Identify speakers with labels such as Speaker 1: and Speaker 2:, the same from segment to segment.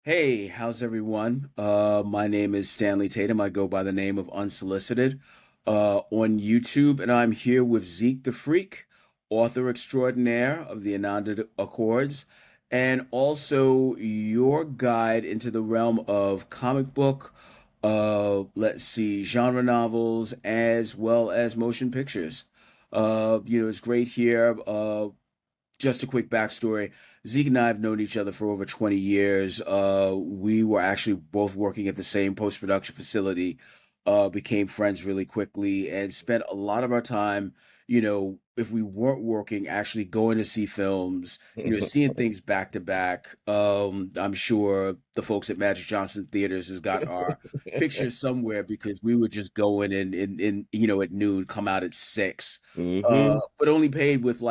Speaker 1: Hey, how's everyone? My name is Stanley Tatum. I go by the name of Unsolicited on YouTube, and I'm here with Zeke the Freak, author extraordinaire of the Ananda Accords, and also your guide into the realm of comic book, let's see, genre novels, as well as motion pictures. It's great here. Just a quick backstory. Zeke and I have known each other for over 20 years. We were actually both working at the same post-production facility, became friends really quickly, and spent a lot of our time, if we weren't working, actually going to see films, seeing things back to back. I'm sure the folks at Magic Johnson Theaters has got our pictures somewhere because we would just go in at noon, come out at 6,
Speaker 2: hmm
Speaker 1: but only paid with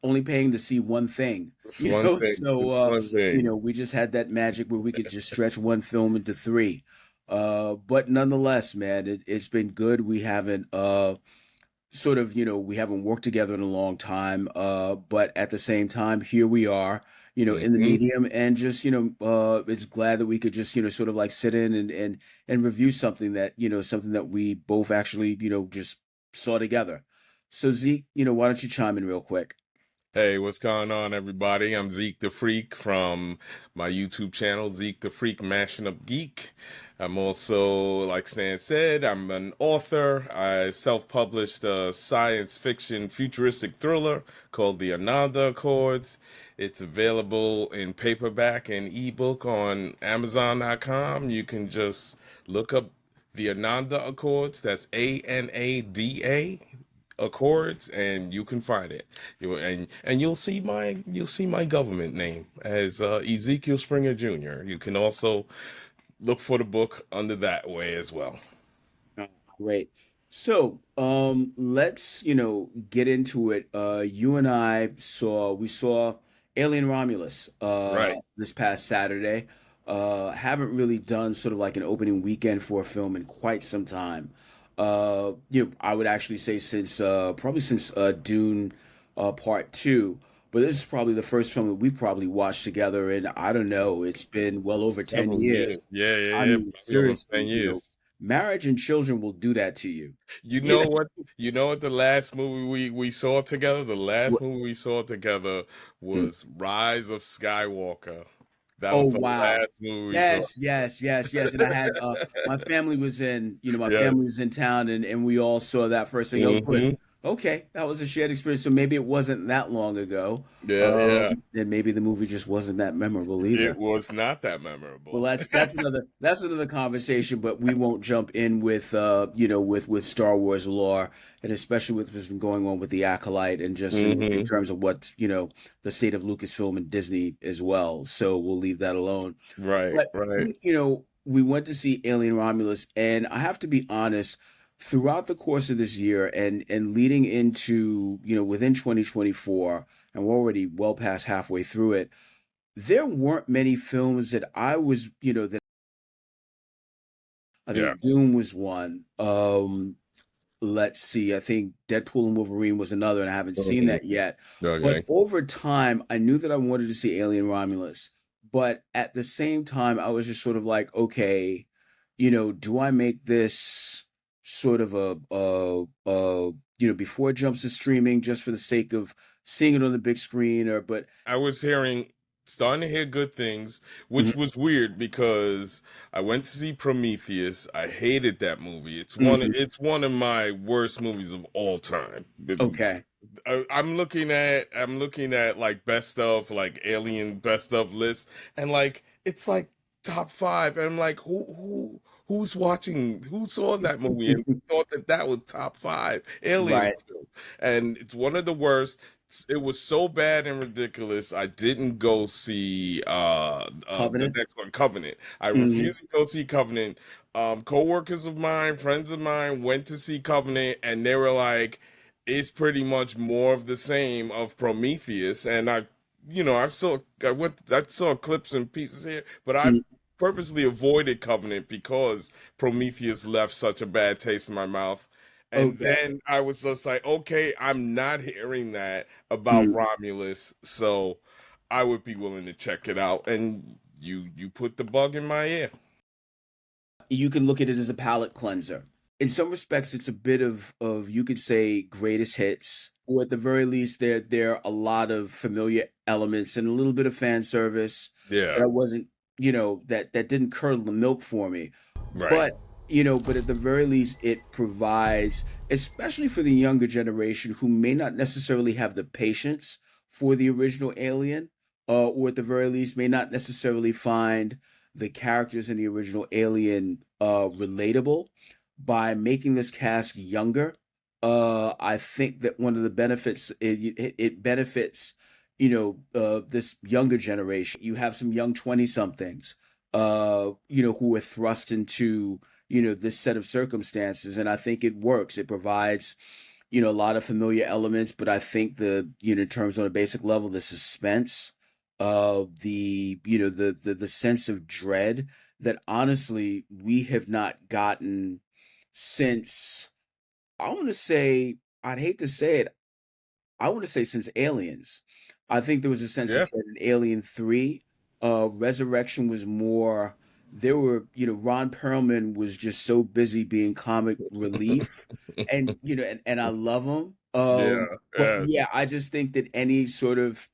Speaker 1: only paying to see one thing,
Speaker 2: It's one thing.
Speaker 1: so
Speaker 2: It's one thing.
Speaker 1: we just had that magic where we could just stretch one film into three. But nonetheless, man, it's been good. We haven't we haven't worked together in a long time, but at the same time, here we are, in the
Speaker 2: hmm
Speaker 1: medium, and just it's glad that we could just sort of like sit in and review something that we both actually just saw together. So Zeke, why don't you chime in real quick?
Speaker 2: Hey, what's going on, everybody? I'm Zeke the Freak from my YouTube channel, Zeke the Freak Mashing Up Geek. I'm also, like Stan said, I'm an author. I self-published a science fiction futuristic thriller called The Ananda Accords. It's available in paperback and ebook on Amazon.com. You can just look up The Ananda Accords. That's ANADA Accords, and you can find it. And you'll see my government name as Ezekiel Springer Jr. You can also look for the book under that way as well.
Speaker 1: Oh, great. So, let's, get into it. You and I we saw Alien Romulus
Speaker 2: Right.
Speaker 1: this past Saturday. Haven't really done sort of like an opening weekend for a film in quite some time. I would actually say since probably since Dune Part 2, but this is probably the first film that we've probably watched together in, I don't know, it's been well over 10
Speaker 2: Several years.
Speaker 1: years.
Speaker 2: Yeah, yeah,
Speaker 1: I
Speaker 2: yeah.
Speaker 1: mean,
Speaker 2: Probably almost
Speaker 1: seriously,
Speaker 2: 10 years.
Speaker 1: marriage and children will do that to you.
Speaker 2: You
Speaker 1: You
Speaker 2: know
Speaker 1: know?
Speaker 2: what? You know what the last movie we saw together? The last
Speaker 1: What?
Speaker 2: movie we saw together
Speaker 1: Mm.
Speaker 2: was Rise of Skywalker. That
Speaker 1: Oh
Speaker 2: was the
Speaker 1: wow.
Speaker 2: last movie we saw.
Speaker 1: Yes, yes, yes, yes. And I had my
Speaker 2: Yes.
Speaker 1: family was in town, and we all saw that first thing. Oh, good.
Speaker 2: hmm
Speaker 1: Okay, that was a shared experience. So maybe it wasn't that long ago.
Speaker 2: Yeah, yeah.
Speaker 1: And maybe the movie just wasn't that memorable
Speaker 2: It
Speaker 1: either.
Speaker 2: was not that
Speaker 1: Well,
Speaker 2: memorable.
Speaker 1: that's another conversation, but we won't jump in with with Star Wars lore, and especially with what's been going on with the Acolyte, and just in
Speaker 2: hmm
Speaker 1: terms of what the state of Lucasfilm and Disney as well. So we'll leave that alone.
Speaker 2: Right,
Speaker 1: But
Speaker 2: right.
Speaker 1: we went to see Alien Romulus, and I have to be honest, throughout the course of this year and leading into within 2024, and we're already well past halfway through it, there weren't many films that I was, that I
Speaker 2: Yeah.
Speaker 1: think Doom was one. Let's see, I think Deadpool and Wolverine was another, and I haven't seen
Speaker 2: hmm
Speaker 1: that yet. But
Speaker 2: Okay.
Speaker 1: over time, I knew that I wanted to see Alien Romulus. But at the same time, I was just sort of like, okay, do I make this sort of before it jumps to streaming just for the sake of seeing it on the big screen, or but
Speaker 2: I was starting to hear good things, which
Speaker 1: Mhm,
Speaker 2: was weird because I went to see Prometheus. I hated that movie.
Speaker 1: mhm,
Speaker 2: It's one of my worst movies of all time.
Speaker 1: okay,
Speaker 2: I'm looking at like best of like Alien best of list, and like it's like top five, and I'm like who's watching, who saw that movie and thought that that was top five Alien
Speaker 1: right,
Speaker 2: film, and it's one of the worst. It was so bad and ridiculous. I didn't go see the
Speaker 1: Covenant.
Speaker 2: next one, Covenant. I
Speaker 1: Mhm.
Speaker 2: refused to go see Covenant. Co-workers of mine, friends of mine went to see Covenant, and they were like, it's pretty much more of the same of Prometheus. And I saw clips and pieces here, but I
Speaker 1: Mm.
Speaker 2: purposely avoided Covenant because Prometheus left such a bad taste in my mouth. And
Speaker 1: Okay.
Speaker 2: then I was just like, okay, I'm not hearing that about
Speaker 1: Mm.
Speaker 2: Romulus, so I would be willing to check it out. And you put the bug in my ear.
Speaker 1: You can look at it as a palate cleanser. In some respects, it's a bit of you could say greatest hits, or at the very least, there are a lot of familiar elements and a little bit of fan service
Speaker 2: Yeah,
Speaker 1: that I wasn't, that didn't curdle the milk for me.
Speaker 2: right.
Speaker 1: But but at the very least, it provides, especially for the younger generation who may not necessarily have the patience for the original Alien, or at the very least may not necessarily find the characters in the original Alien relatable. By making this cast younger, I think that one of the benefits it benefits this younger generation. You have some young 20 somethings who are thrust into this set of circumstances, and I think it works. It provides a lot of familiar elements, but I think in terms on a basic level, the suspense, the sense of dread that honestly we have not gotten since, I want to say, I'd hate to say it, I want to say since Aliens. I think there was a sense of
Speaker 2: Yeah.
Speaker 1: dread in Alien 3. Resurrection was more, there were, Ron Perlman was just so busy being comic relief. And, and I love him.
Speaker 2: Yeah,
Speaker 1: But
Speaker 2: yeah,
Speaker 1: yeah, I just think that any sort of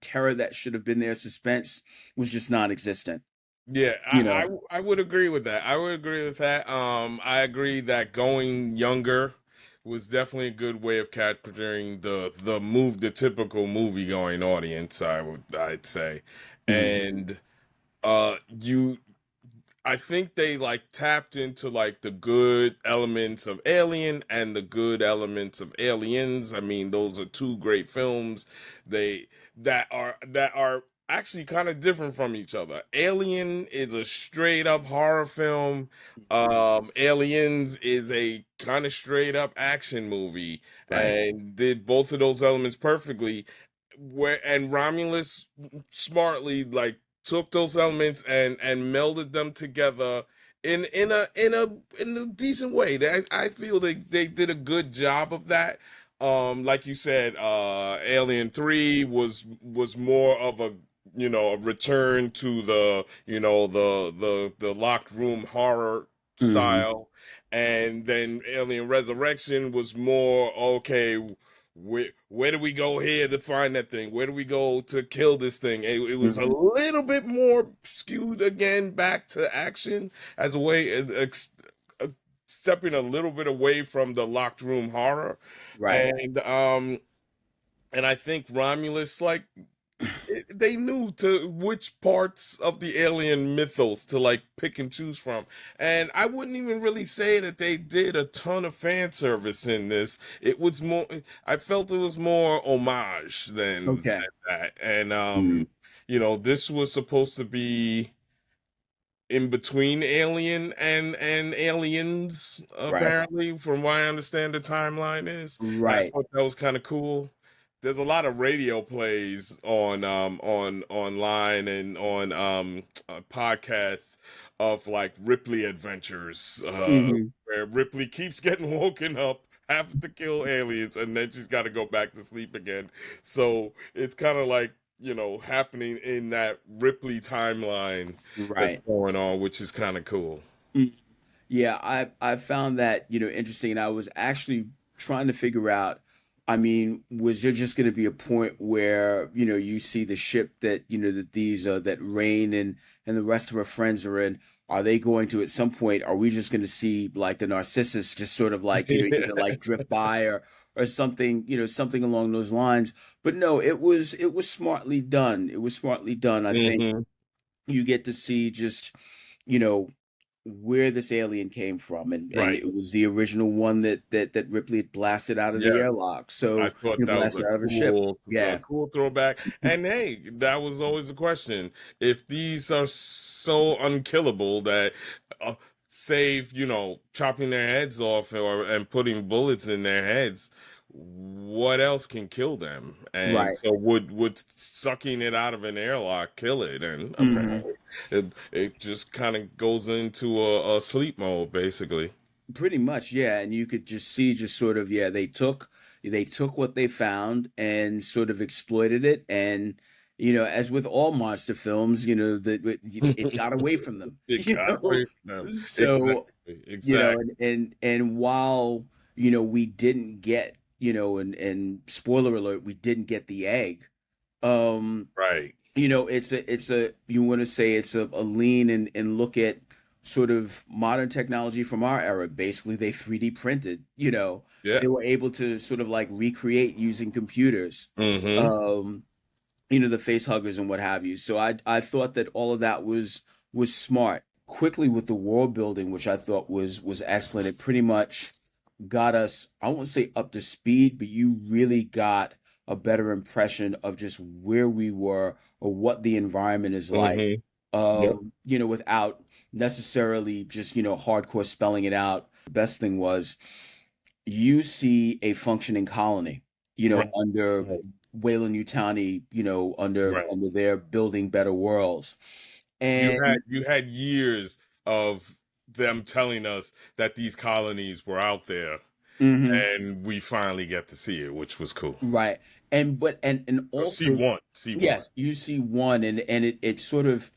Speaker 1: terror that should have been there, suspense, was just non-existent,
Speaker 2: yeah.
Speaker 1: you know.
Speaker 2: I would agree with that. I would agree with that. I agree that going younger was definitely a good way of capturing the typical movie going audience. I'd say,
Speaker 1: Mhm.
Speaker 2: and you I think they like tapped into like the good elements of Alien and the good elements of Aliens. I mean, those are two great films. They that are actually kind of different from each other. Alien is a straight up horror film. Aliens is a kind of straight up action movie
Speaker 1: Right.
Speaker 2: and did both of those elements perfectly. And Romulus smartly like took those elements and melded them together in a decent way. I feel they did a good job of that. Like you said, Alien 3 was more of a return to the locked room horror
Speaker 1: Hmm.
Speaker 2: style, and then Alien Resurrection was more okay. Where do we go here to find that thing? Where do we go to kill this thing? It was a
Speaker 1: Hmm.
Speaker 2: little bit more skewed again back to action as a way uh, stepping a little bit away from the locked room horror,
Speaker 1: Right.
Speaker 2: and I think Romulus like they knew to which parts of the alien mythos to like pick and choose from. And I wouldn't even really say that they did a ton of fan service in this. It was more, I felt it was more homage than
Speaker 1: Okay.
Speaker 2: that. And
Speaker 1: Mhm.
Speaker 2: this was supposed to be in between Alien and Aliens,
Speaker 1: Right.
Speaker 2: apparently, from what I understand the timeline is. And I
Speaker 1: Right.
Speaker 2: thought that was kind of cool. There's a lot of radio plays on online and on podcasts of like Ripley adventures,
Speaker 1: Hmm.
Speaker 2: where Ripley keeps getting woken up, having to kill aliens, and then she's got to go back to sleep again. So it's kind of like happening in that Ripley timeline that's
Speaker 1: Right.
Speaker 2: going on, which is kind of cool.
Speaker 1: Mm. Yeah, I found that, interesting. And I was actually trying to figure out, I mean, was there just going to be a point where, you see the ship that, that these that Rain and the rest of her friends are in, are they going to, at some point, are we just going to see like the Narcissus just sort of like, either like drift by, or something, something along those lines. But no, it was smartly done. It was smartly done. I think
Speaker 2: Hmm.
Speaker 1: you get to see just you know where this alien came from, and
Speaker 2: Right.
Speaker 1: it was the original one that Ripley had blasted out of the
Speaker 2: Yeah.
Speaker 1: airlock,
Speaker 2: I
Speaker 1: so
Speaker 2: thought that was
Speaker 1: blasted out of her ship.
Speaker 2: a
Speaker 1: Yeah.
Speaker 2: cool throwback. And hey, that was always the question. If these are so unkillable that uh, save, chopping their heads off and putting bullets in their heads, what else can kill them? And
Speaker 1: Right.
Speaker 2: so would sucking it out of an airlock kill it? And
Speaker 1: Hmm.
Speaker 2: apparently it just kind of goes into a sleep mode basically.
Speaker 1: Pretty much, yeah. And you could just see, just sort of, yeah, they took what they found and sort of exploited it, as with all monster films, that it got away from them,
Speaker 2: It got away from them.
Speaker 1: So,
Speaker 2: Exactly. Exactly.
Speaker 1: and while, we didn't get, and spoiler alert, we didn't get the egg. Um,
Speaker 2: Right.
Speaker 1: it's a you want to say it's a lean and look at sort of modern technology from our era. Basically, they 3D printed.
Speaker 2: Yeah.
Speaker 1: They were able to sort of like recreate using computers.
Speaker 2: Mm-hmm.
Speaker 1: Um, the face huggers and what have you. So I thought that all of that was smart. Quickly with the world building, which I thought was excellent. It pretty much got us, I won't say up to speed, but you really got a better impression of just where we were or what the environment is like.
Speaker 2: Mm-hmm. Yep.
Speaker 1: Without necessarily just, hardcore spelling it out. The best thing was you see a functioning colony,
Speaker 2: Right.
Speaker 1: under
Speaker 2: Right.
Speaker 1: Wayland Utani, under
Speaker 2: Right.
Speaker 1: under their building better worlds.
Speaker 2: You
Speaker 1: And
Speaker 2: had years of them telling us that these colonies were out there,
Speaker 1: mhm,
Speaker 2: and we finally get to see it, which was cool.
Speaker 1: right. And
Speaker 2: Or see
Speaker 1: also,
Speaker 2: one, see one.
Speaker 1: yes, you see one, and it sort of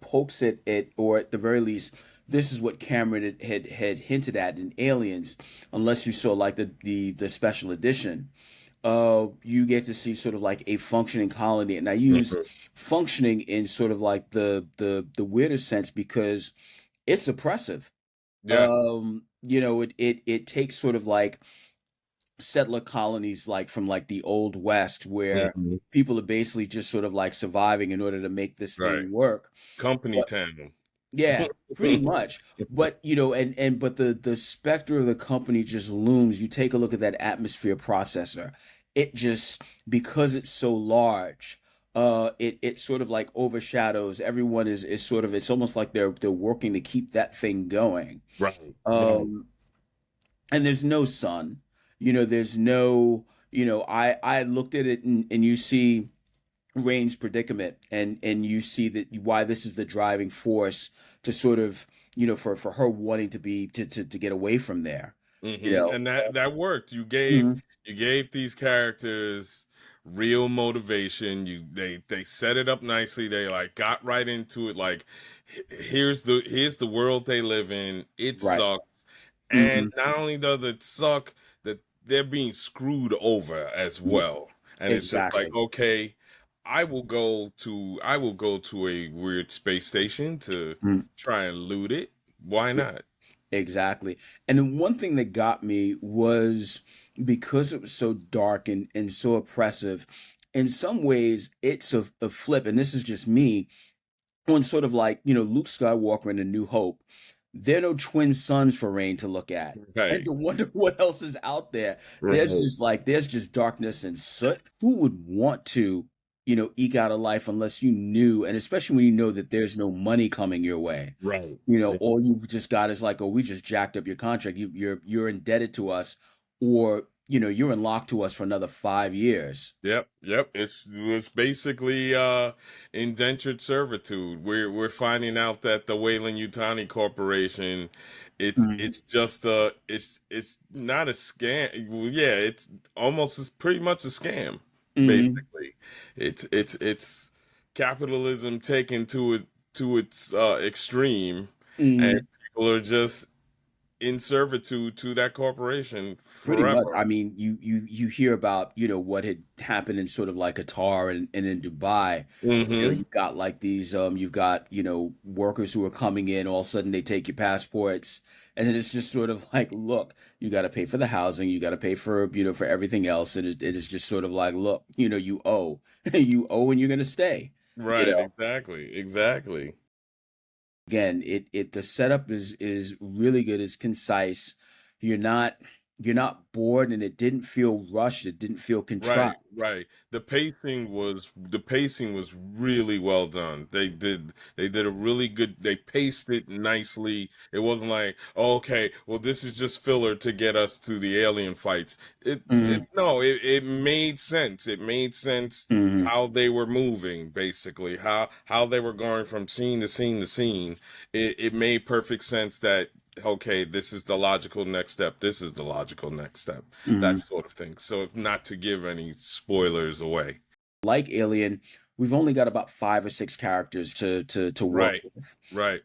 Speaker 1: pokes it, or at the very least, this is what Cameron had hinted at in Aliens, unless you saw like the special edition. You get to see sort of like a functioning colony, and I use
Speaker 2: Mhm.
Speaker 1: functioning in sort of like the weirdest sense because it's oppressive.
Speaker 2: Yeah.
Speaker 1: It takes sort of like settler colonies like from like the old west where
Speaker 2: Mhm.
Speaker 1: people are basically just sort of like surviving in order to make this
Speaker 2: Right.
Speaker 1: thing work.
Speaker 2: Company
Speaker 1: But
Speaker 2: town.
Speaker 1: yeah, pretty much. But but the specter of the company just looms. You take a look at that atmosphere processor. It just, because it's so large, it sort of like overshadows everyone. Is sort of, it's almost like they're working to keep that thing going.
Speaker 2: Right. Right.
Speaker 1: Um, and there's no sun. There's no, I looked at it, and you see Rain's predicament, and you see that why this is the driving force to sort of, for her wanting to get away from there. You know.
Speaker 2: And that worked.
Speaker 1: Mhm.
Speaker 2: You gave these characters real motivation. They set it up nicely. They like got right into it. Like, here's the world they live in. It
Speaker 1: Right.
Speaker 2: sucks. And
Speaker 1: Hmm.
Speaker 2: not only does it suck, that they're being screwed over as well. And it's just like,
Speaker 1: Exactly.
Speaker 2: okay, I will go to a weird space station to
Speaker 1: Mm.
Speaker 2: try and loot it. Why not?
Speaker 1: Exactly. And then one thing that got me was because it was so dark and so oppressive. In some ways, it's a flip, and this is just me, on sort of like, Luke Skywalker in A New Hope. There are no twin sons for Rain to look at. And
Speaker 2: Right.
Speaker 1: to wonder what else is out there.
Speaker 2: Right.
Speaker 1: There's just darkness and soot. Who would want to, eke out a life unless you knew, and especially when you know that there's no money coming your way.
Speaker 2: Right.
Speaker 1: All you've just got is like, oh, we just jacked up your contract. You're indebted to us, or you're in lock to us for another 5 years.
Speaker 2: Yep, yep. It's basically indentured servitude. We're finding out that the Wayland Yutani Corporation,
Speaker 1: Mhm.
Speaker 2: it's just it's not a scam. Well, yeah, it's pretty much a scam,
Speaker 1: Mhm.
Speaker 2: basically. It's capitalism taken to its extreme, and
Speaker 1: Mhm.
Speaker 2: people are just in servitude to that corporation
Speaker 1: Pretty much.
Speaker 2: forever.
Speaker 1: I mean, you hear about, what had happened in sort of like Qatar and in Dubai.
Speaker 2: Hmm.
Speaker 1: You've got like these, you've got, workers who are coming in, all of a sudden they take your passports, and then it's just sort of like, look, you got to pay for the housing, you got to pay for, for everything else. And it is just sort of like, look, you owe, you owe, and you're going to stay, you
Speaker 2: Right,
Speaker 1: know.
Speaker 2: exactly, exactly.
Speaker 1: Again, the setup is really good. It's concise. You're not you're not bored, and it didn't feel rushed. It didn't feel
Speaker 2: Right,
Speaker 1: contrived.
Speaker 2: right. The pacing was really well done. They did a really good, they paced it nicely. It wasn't like, oh, okay, well this is just filler to get us to the alien fights.
Speaker 1: Hmm.
Speaker 2: It made sense. It made sense
Speaker 1: Hmm.
Speaker 2: how they were moving, basically. How they were going from scene to scene to scene. It made perfect sense that, okay, this is the logical next step. This is the logical next step, that
Speaker 1: Hmm.
Speaker 2: sort of thing. So not to give any spoilers away.
Speaker 1: like Alien, we've only got about 5 or 6 characters to work
Speaker 2: Right,
Speaker 1: with.
Speaker 2: right.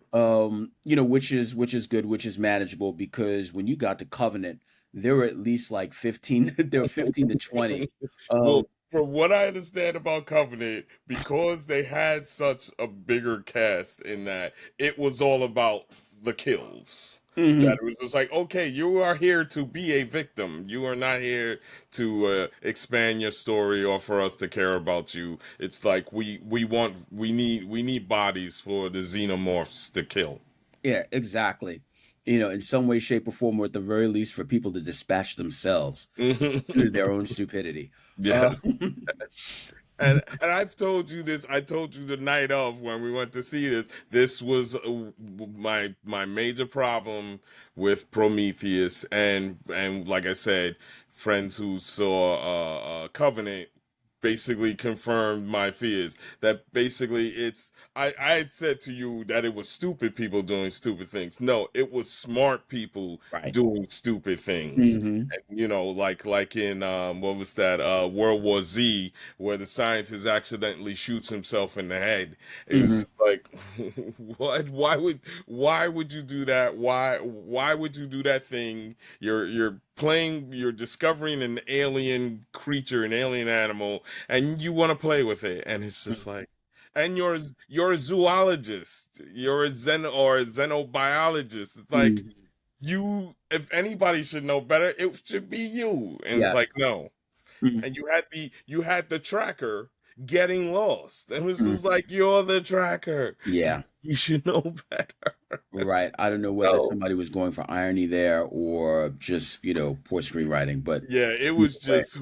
Speaker 1: Which is good, which is manageable because when you got to Covenant, there were at least like 15, there were 15 to 20.
Speaker 2: Well,
Speaker 1: Um,
Speaker 2: from what I understand about Covenant, because they had such a bigger cast in that, it was all about the kills. That
Speaker 1: mhm.
Speaker 2: it was just like, okay, you are here to be a victim. You are not here to expand your story or for us to care about you. It's like we need bodies for the xenomorphs to kill.
Speaker 1: Yeah, exactly. In some way, shape, or form, or at the very least, for people to dispatch themselves due to their own stupidity. Uh,
Speaker 2: Yes. And I've told you this. I told you the night of when we went to see this. This was my major problem with Prometheus, and like I said, friends who saw Covenant basically confirmed my fears. That basically I had said to you that it was stupid people doing stupid things. No, it was smart people
Speaker 1: right.
Speaker 2: doing stupid things.
Speaker 1: Hmm.
Speaker 2: And, like in what was that World War Z, where the scientist accidentally shoots himself in the head. It was
Speaker 1: Hmm.
Speaker 2: just like, what? Why would you do that? Why would you do that thing? You're discovering an alien creature, an alien animal, and you want to play with it, and it's just like, and you're a zoologist, you're a xenobiologist. It's like,
Speaker 1: Hmm.
Speaker 2: if anybody should know better, it should be you. And it's
Speaker 1: Yeah.
Speaker 2: like, no.
Speaker 1: Hmm.
Speaker 2: And you had the tracker getting lost. And it's
Speaker 1: Hmm.
Speaker 2: just like, you're the tracker.
Speaker 1: Yeah.
Speaker 2: You should know better.
Speaker 1: Right. I don't know whether
Speaker 2: No.
Speaker 1: somebody was going for irony there or just, poor screenwriting, but
Speaker 2: Yeah, it
Speaker 1: either
Speaker 2: was
Speaker 1: way.
Speaker 2: just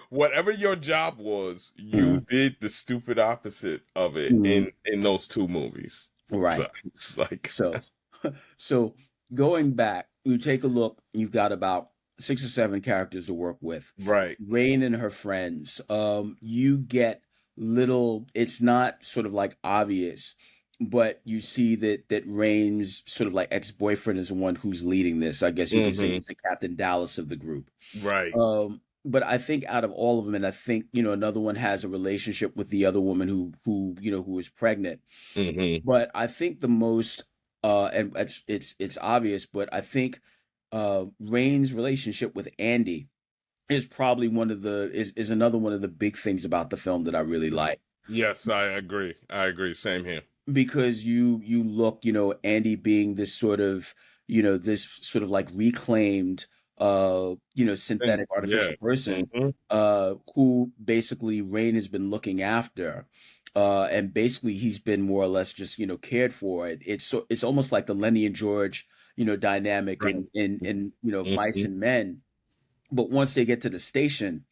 Speaker 2: whatever your job was, you
Speaker 1: Mhm.
Speaker 2: did the stupid opposite of it
Speaker 1: Mhm.
Speaker 2: in those two movies. So
Speaker 1: Right.
Speaker 2: it's like,
Speaker 1: So, so going back, you take a look, you've got about 6 or 7 characters to work with.
Speaker 2: right.
Speaker 1: Rain and her friends. You get it's not sort of like obvious, but you see that Rain's sort of like ex-boyfriend is the one who's leading this. I guess you could say
Speaker 2: Hmm.
Speaker 1: he's the Captain Dallas of the group.
Speaker 2: Right.
Speaker 1: But I think out of all of them, and I think, another one has a relationship with the other woman who is pregnant.
Speaker 2: Hmm.
Speaker 1: But I think the most and it's obvious, but I think Rain's relationship with Andy is probably is another one of the big things about the film that I really like.
Speaker 2: Yes, I agree. I agree. Same here.
Speaker 1: Because you look, Andy being this sort of like reclaimed
Speaker 2: And
Speaker 1: synthetic
Speaker 2: yeah.
Speaker 1: artificial person
Speaker 2: Hmm.
Speaker 1: who basically Rain has been looking after, and basically he's been more or less just cared for. It's almost like the Lenny and George dynamic
Speaker 2: Right.
Speaker 1: in Mice
Speaker 2: Hmm.
Speaker 1: and Men. But once they get to the station,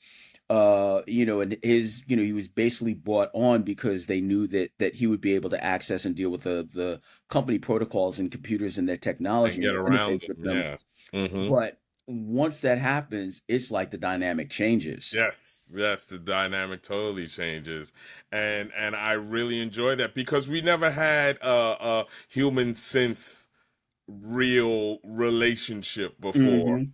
Speaker 1: and he was basically brought on because they knew that he would be able to access and deal with the company protocols and computers and their
Speaker 2: And
Speaker 1: technology and
Speaker 2: get
Speaker 1: their
Speaker 2: around
Speaker 1: interface
Speaker 2: them.
Speaker 1: with them.
Speaker 2: Yeah. Hmm.
Speaker 1: But once that happens, it's like the dynamic changes.
Speaker 2: Yes, yes, the dynamic totally changes, and I really enjoy that because we never had a human synth real relationship before.
Speaker 1: Hmm.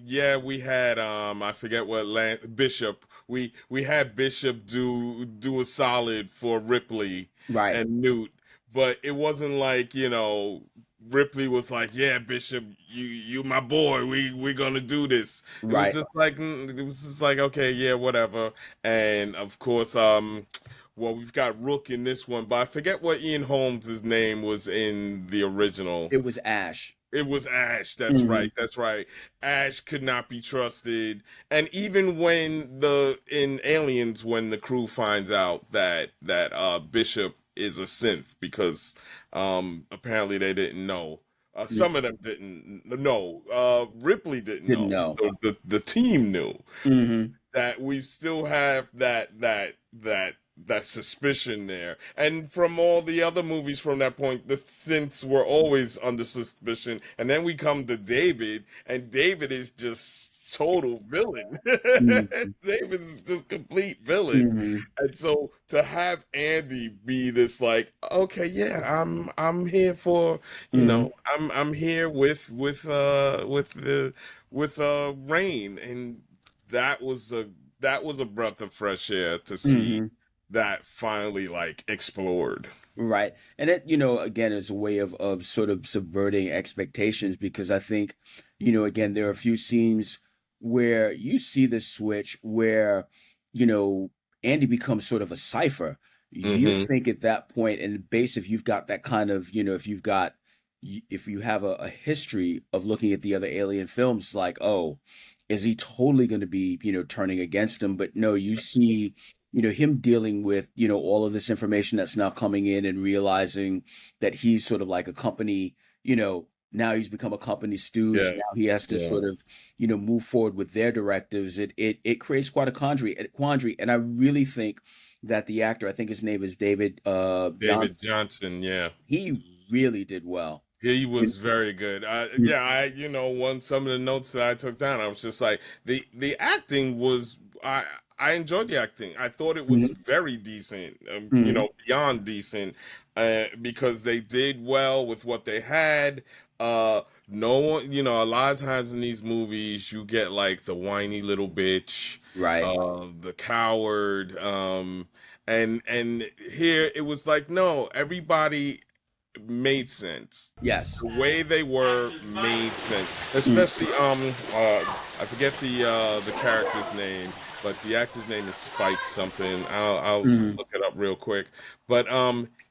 Speaker 2: Yeah, we had I forget what Bishop. We had Bishop do a solid for Ripley
Speaker 1: Right,
Speaker 2: and Newt, but it wasn't like, Ripley was like, "Yeah, Bishop, you my boy. We're gonna do this." It was
Speaker 1: right.
Speaker 2: just like okay, yeah, whatever. And of course, well, we've got Rook in this one, but I forget what Ian Holmes' name was in the original.
Speaker 1: It was Ash.
Speaker 2: It was Ash. That's
Speaker 1: Hmm.
Speaker 2: right. That's right. Ash could not be trusted. And even when in Aliens, when the crew finds out that Bishop is a synth, because apparently they didn't know. Some of them didn't know. Ripley didn't
Speaker 1: Didn't
Speaker 2: know.
Speaker 1: know.
Speaker 2: The team knew
Speaker 1: Hmm.
Speaker 2: that we still have that suspicion there. And from all the other movies from that point, the synths were always under suspicion. And then we come to David, and David is just total villain.
Speaker 1: Hmm.
Speaker 2: David is just complete villain.
Speaker 1: Hmm.
Speaker 2: And so to have Andy be this like, okay, yeah, I'm here for,
Speaker 1: Hmm.
Speaker 2: I'm here with Rain, and that was a that was a breath of fresh air to see
Speaker 1: Hmm.
Speaker 2: that finally like explored.
Speaker 1: Right. And it, again, is a way of sort of subverting expectations because I think, again, there are a few scenes where you see this switch where, you know, Andy becomes sort of a cipher. You
Speaker 2: Hmm.
Speaker 1: think at that point, and base, if you've got that kind of, if you have a history of looking at the other Alien films, like, oh, is he totally going to be, turning against him? But no, you see him dealing with all of this information that's now coming in and realizing that he's sort of like a company, now he's become a company stooge.
Speaker 2: Yeah,
Speaker 1: Now he has to
Speaker 2: yeah.
Speaker 1: sort of move forward with their directives. It creates quite a quandary, and I really think that the actor, I think his name is David
Speaker 2: David
Speaker 1: Johnson,
Speaker 2: Johnson, yeah.
Speaker 1: he really did well.
Speaker 2: He
Speaker 1: You
Speaker 2: was very good.
Speaker 1: know,
Speaker 2: Yeah, one some of the notes that I took down, I was just like the acting was I enjoyed the acting. I thought it was
Speaker 1: mhm,
Speaker 2: very decent,
Speaker 1: mhm,
Speaker 2: beyond decent, because they did well with what they had. No one, a lot of times in these movies, you get like the whiny little bitch,
Speaker 1: right.
Speaker 2: the coward, and here it was like no, everybody made sense.
Speaker 1: Yes.
Speaker 2: The way they were made sense,
Speaker 1: Mm,
Speaker 2: especially I forget the character's name, but the actor's name is Spike something. I'll
Speaker 1: mhm.
Speaker 2: look it up real quick. But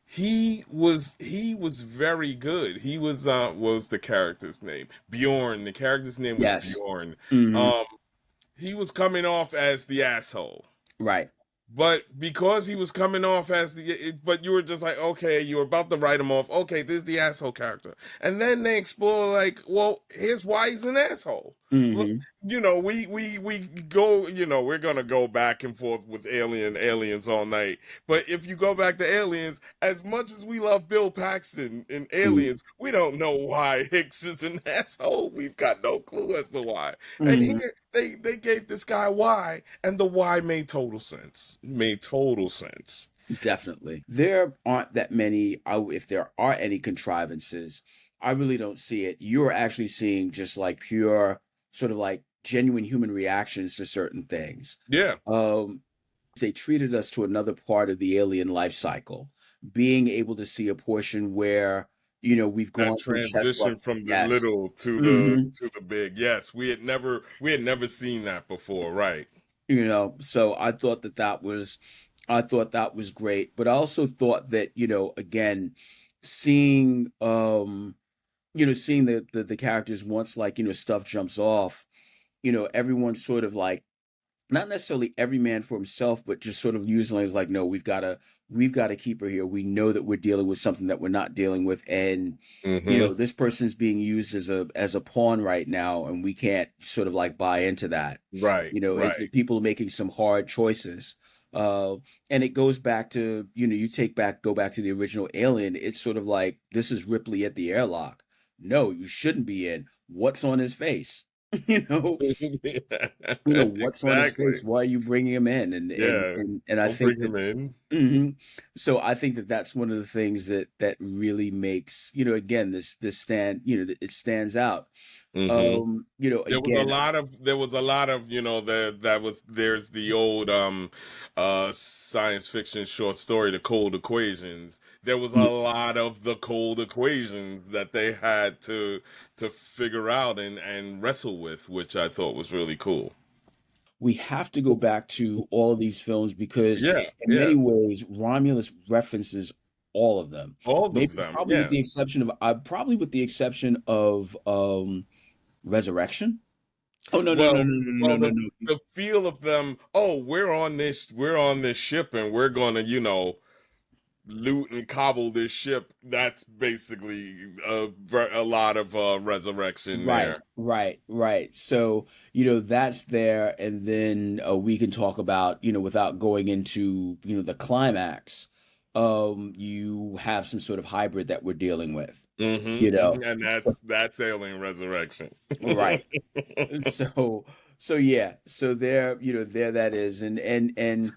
Speaker 2: he was very good. He was the character's name Bjorn. The character's name was
Speaker 1: Yes.
Speaker 2: Bjorn.
Speaker 1: Hmm.
Speaker 2: Um, he was coming off as the asshole.
Speaker 1: Right.
Speaker 2: But because he was coming off as but you were just like, okay, you were about to write him off. Okay, this is the asshole character. And then they explore like, well, here's why he's an asshole. Look,
Speaker 1: Hmm.
Speaker 2: we go, we're gonna go back and forth with aliens all night. But if you go back to Aliens, as much as we love Bill Paxton in Aliens, we don't know why Hicks is an asshole. We've got no clue as to why. And
Speaker 1: Hmm.
Speaker 2: here they gave this guy why, and the why made total sense. Made total sense.
Speaker 1: Definitely. There aren't that many, if there are any contrivances, I really don't see it. You're actually seeing just like pure, sort of like genuine human reactions to certain things.
Speaker 2: Yeah,
Speaker 1: Um, they treated us to another part of the alien life cycle, being able to see a portion where, we've
Speaker 2: that
Speaker 1: gone from chest
Speaker 2: transition
Speaker 1: buff.
Speaker 2: from the
Speaker 1: Yes.
Speaker 2: little to the
Speaker 1: Hmm.
Speaker 2: to the big. Yes, we had never seen that before, right?
Speaker 1: So I thought that was great, but I also thought that, again, seeing, seeing the characters once, like, stuff jumps off, everyone's sort of like, not necessarily every man for himself, but just sort of using it as like, no, we've got to keep her here. We know that we're dealing with something that we're not dealing with, and
Speaker 2: Mm-hmm.
Speaker 1: this person's being used as a pawn right now, and we can't sort of like buy into that.
Speaker 2: Right,
Speaker 1: It's
Speaker 2: right.
Speaker 1: people making some hard choices. Uh, and it goes back to, go back to the original Alien. It's sort of like, this is Ripley at the airlock. No, you shouldn't be in. What's on his face? You know, what's on his
Speaker 2: Exactly.
Speaker 1: face? Why are you bringing him in?
Speaker 2: Yeah.
Speaker 1: And I
Speaker 2: Don't
Speaker 1: think
Speaker 2: bring
Speaker 1: that,
Speaker 2: him in.
Speaker 1: hmm so I think that that's one of the things that really makes, again, this it stands out.
Speaker 2: Mm-hmm.
Speaker 1: Again,
Speaker 2: There was a lot of, there's the old science fiction short story, The Cold Equations. There was a lot of the cold equations that they had to figure out and wrestle with, which I thought was really cool.
Speaker 1: we have to go back to all of these films because
Speaker 2: Yeah,
Speaker 1: in many
Speaker 2: yeah.
Speaker 1: ways Romulus references all of them.
Speaker 2: All
Speaker 1: Maybe
Speaker 2: of them.
Speaker 1: probably with
Speaker 2: Yeah.
Speaker 1: the exception of Resurrection. Oh, no, no, no,
Speaker 2: Well,
Speaker 1: no, no, no,
Speaker 2: well,
Speaker 1: no,
Speaker 2: the
Speaker 1: no, no.
Speaker 2: the feel of them, oh, we're on this ship and we're gonna, loot and cobble this ship. That's basically a lot of resurrection
Speaker 1: Right,
Speaker 2: there.
Speaker 1: right, right. So, that's there, and then we can talk about, without going into, the climax, you have some sort of hybrid that we're dealing with, you
Speaker 2: Mm-hmm,
Speaker 1: know.
Speaker 2: hmm. And that's alien resurrection.
Speaker 1: Right. So yeah, so there that is, and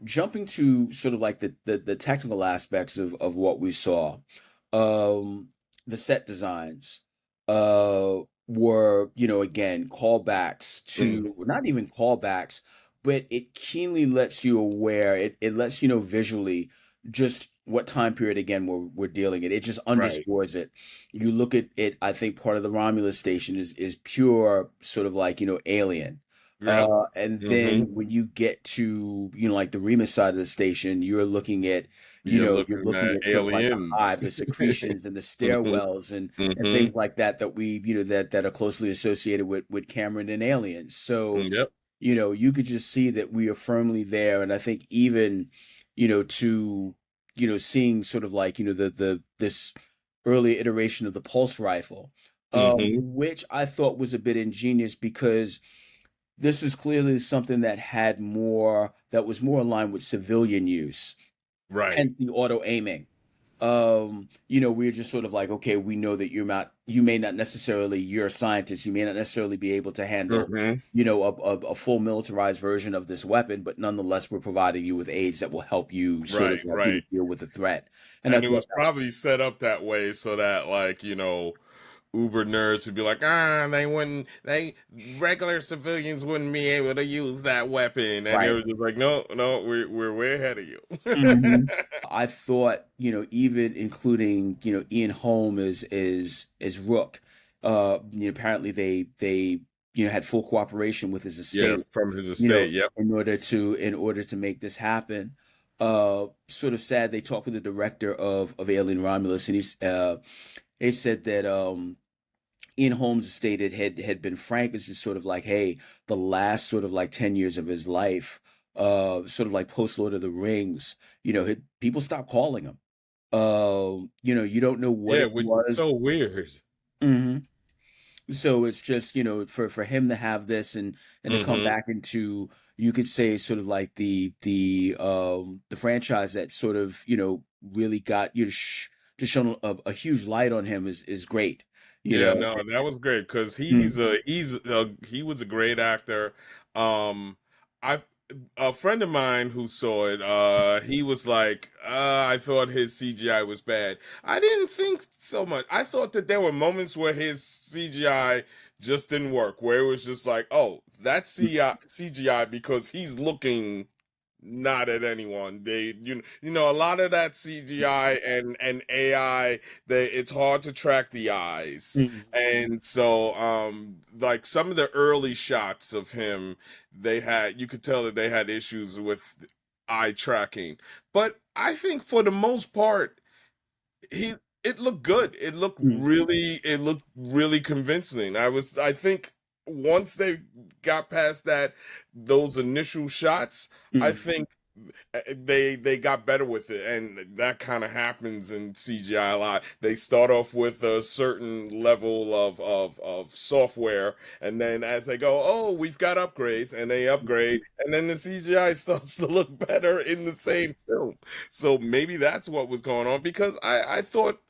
Speaker 1: jumping to sort of like the technical aspects of what we saw, um, the set designs were, again, callbacks
Speaker 2: Mm.
Speaker 1: to, not even callbacks, but it keenly lets you aware, it lets you know visually just what time period again we're dealing in. It just
Speaker 2: Right.
Speaker 1: underscores it. You look at it, I think part of the Romulus station is pure sort of like, alien.
Speaker 2: Yep.
Speaker 1: And
Speaker 2: Mm-hmm.
Speaker 1: then when you get to, like the Remus side of the station,
Speaker 2: You're
Speaker 1: you're
Speaker 2: looking
Speaker 1: looking
Speaker 2: at
Speaker 1: at sort of like the hive,
Speaker 2: aliens.
Speaker 1: the secretions and the
Speaker 2: Mm-hmm.
Speaker 1: stairwells and
Speaker 2: Mm-hmm.
Speaker 1: things like that that we, that are closely associated with Cameron and aliens. So,
Speaker 2: Yep.
Speaker 1: you could just see that we are firmly there. And I think even, to, seeing sort of like, the this early iteration of the pulse rifle,
Speaker 2: Mm-hmm.
Speaker 1: which I thought was a bit ingenious because this is clearly something that was more aligned with civilian use,
Speaker 2: Right.
Speaker 1: hence the auto aiming. We're just sort of like, okay, we know that you may not necessarily, you're a scientist, you may not necessarily be able to handle,
Speaker 2: Mm-hmm.
Speaker 1: a full militarized version of this weapon, but nonetheless, we're providing you with aids that will help you sort of
Speaker 2: Right.
Speaker 1: like,
Speaker 2: Right.
Speaker 1: deal with the threat. And I
Speaker 2: And it
Speaker 1: thought
Speaker 2: was
Speaker 1: that,
Speaker 2: probably set up that way so that, like, Uber nerds would be like, they regular civilians wouldn't be able to use that weapon, and it
Speaker 1: right.
Speaker 2: was just like, no, no, we're way ahead of you.
Speaker 1: hmm I thought, even including, Ian Holm as Rook. Apparently they had full cooperation with his estate,
Speaker 2: Yes, from his estate. Yep.
Speaker 1: in order to make this happen. Sort of sad. They talked with the director of Alien Romulus, and he said that Ian Holmes' estate had been frank. It's just sort of like, hey, the last sort of like 10 years of his life, sort of like post Lord of the Rings, people stopped calling him. You don't know what
Speaker 2: Yeah,
Speaker 1: it
Speaker 2: which is
Speaker 1: was.
Speaker 2: so weird.
Speaker 1: hmm So it's just, for him to have this and to come
Speaker 2: Mm-hmm.
Speaker 1: back into, you could say, sort of like the franchise that sort of, really got just shone a huge light on him is great. You
Speaker 2: Yeah,
Speaker 1: know.
Speaker 2: no, that was great because
Speaker 1: Mm,
Speaker 2: he was a great actor. I a friend of mine who saw it, he was like, I thought his CGI was bad. I didn't think so much. I thought that there were moments where his CGI just didn't work, where it was just like, oh, that's CGI because he's looking not at anyone. A lot of that CGI and AI, it's hard to track the eyes.
Speaker 1: mm,
Speaker 2: And so like some of the early shots of him, you could tell that they had issues with eye tracking. But I think for the most part, he it looked good.
Speaker 1: mm,
Speaker 2: It looked really convincing. I think once they got past those initial shots, I
Speaker 1: mm,
Speaker 2: think they got better with it, and that kind of happens in CGI a lot. They start off with a certain level of software, and then as they go, oh, we've got upgrades, and they upgrade, and then the CGI starts to look better in the same film. So maybe that's what was going on because I thought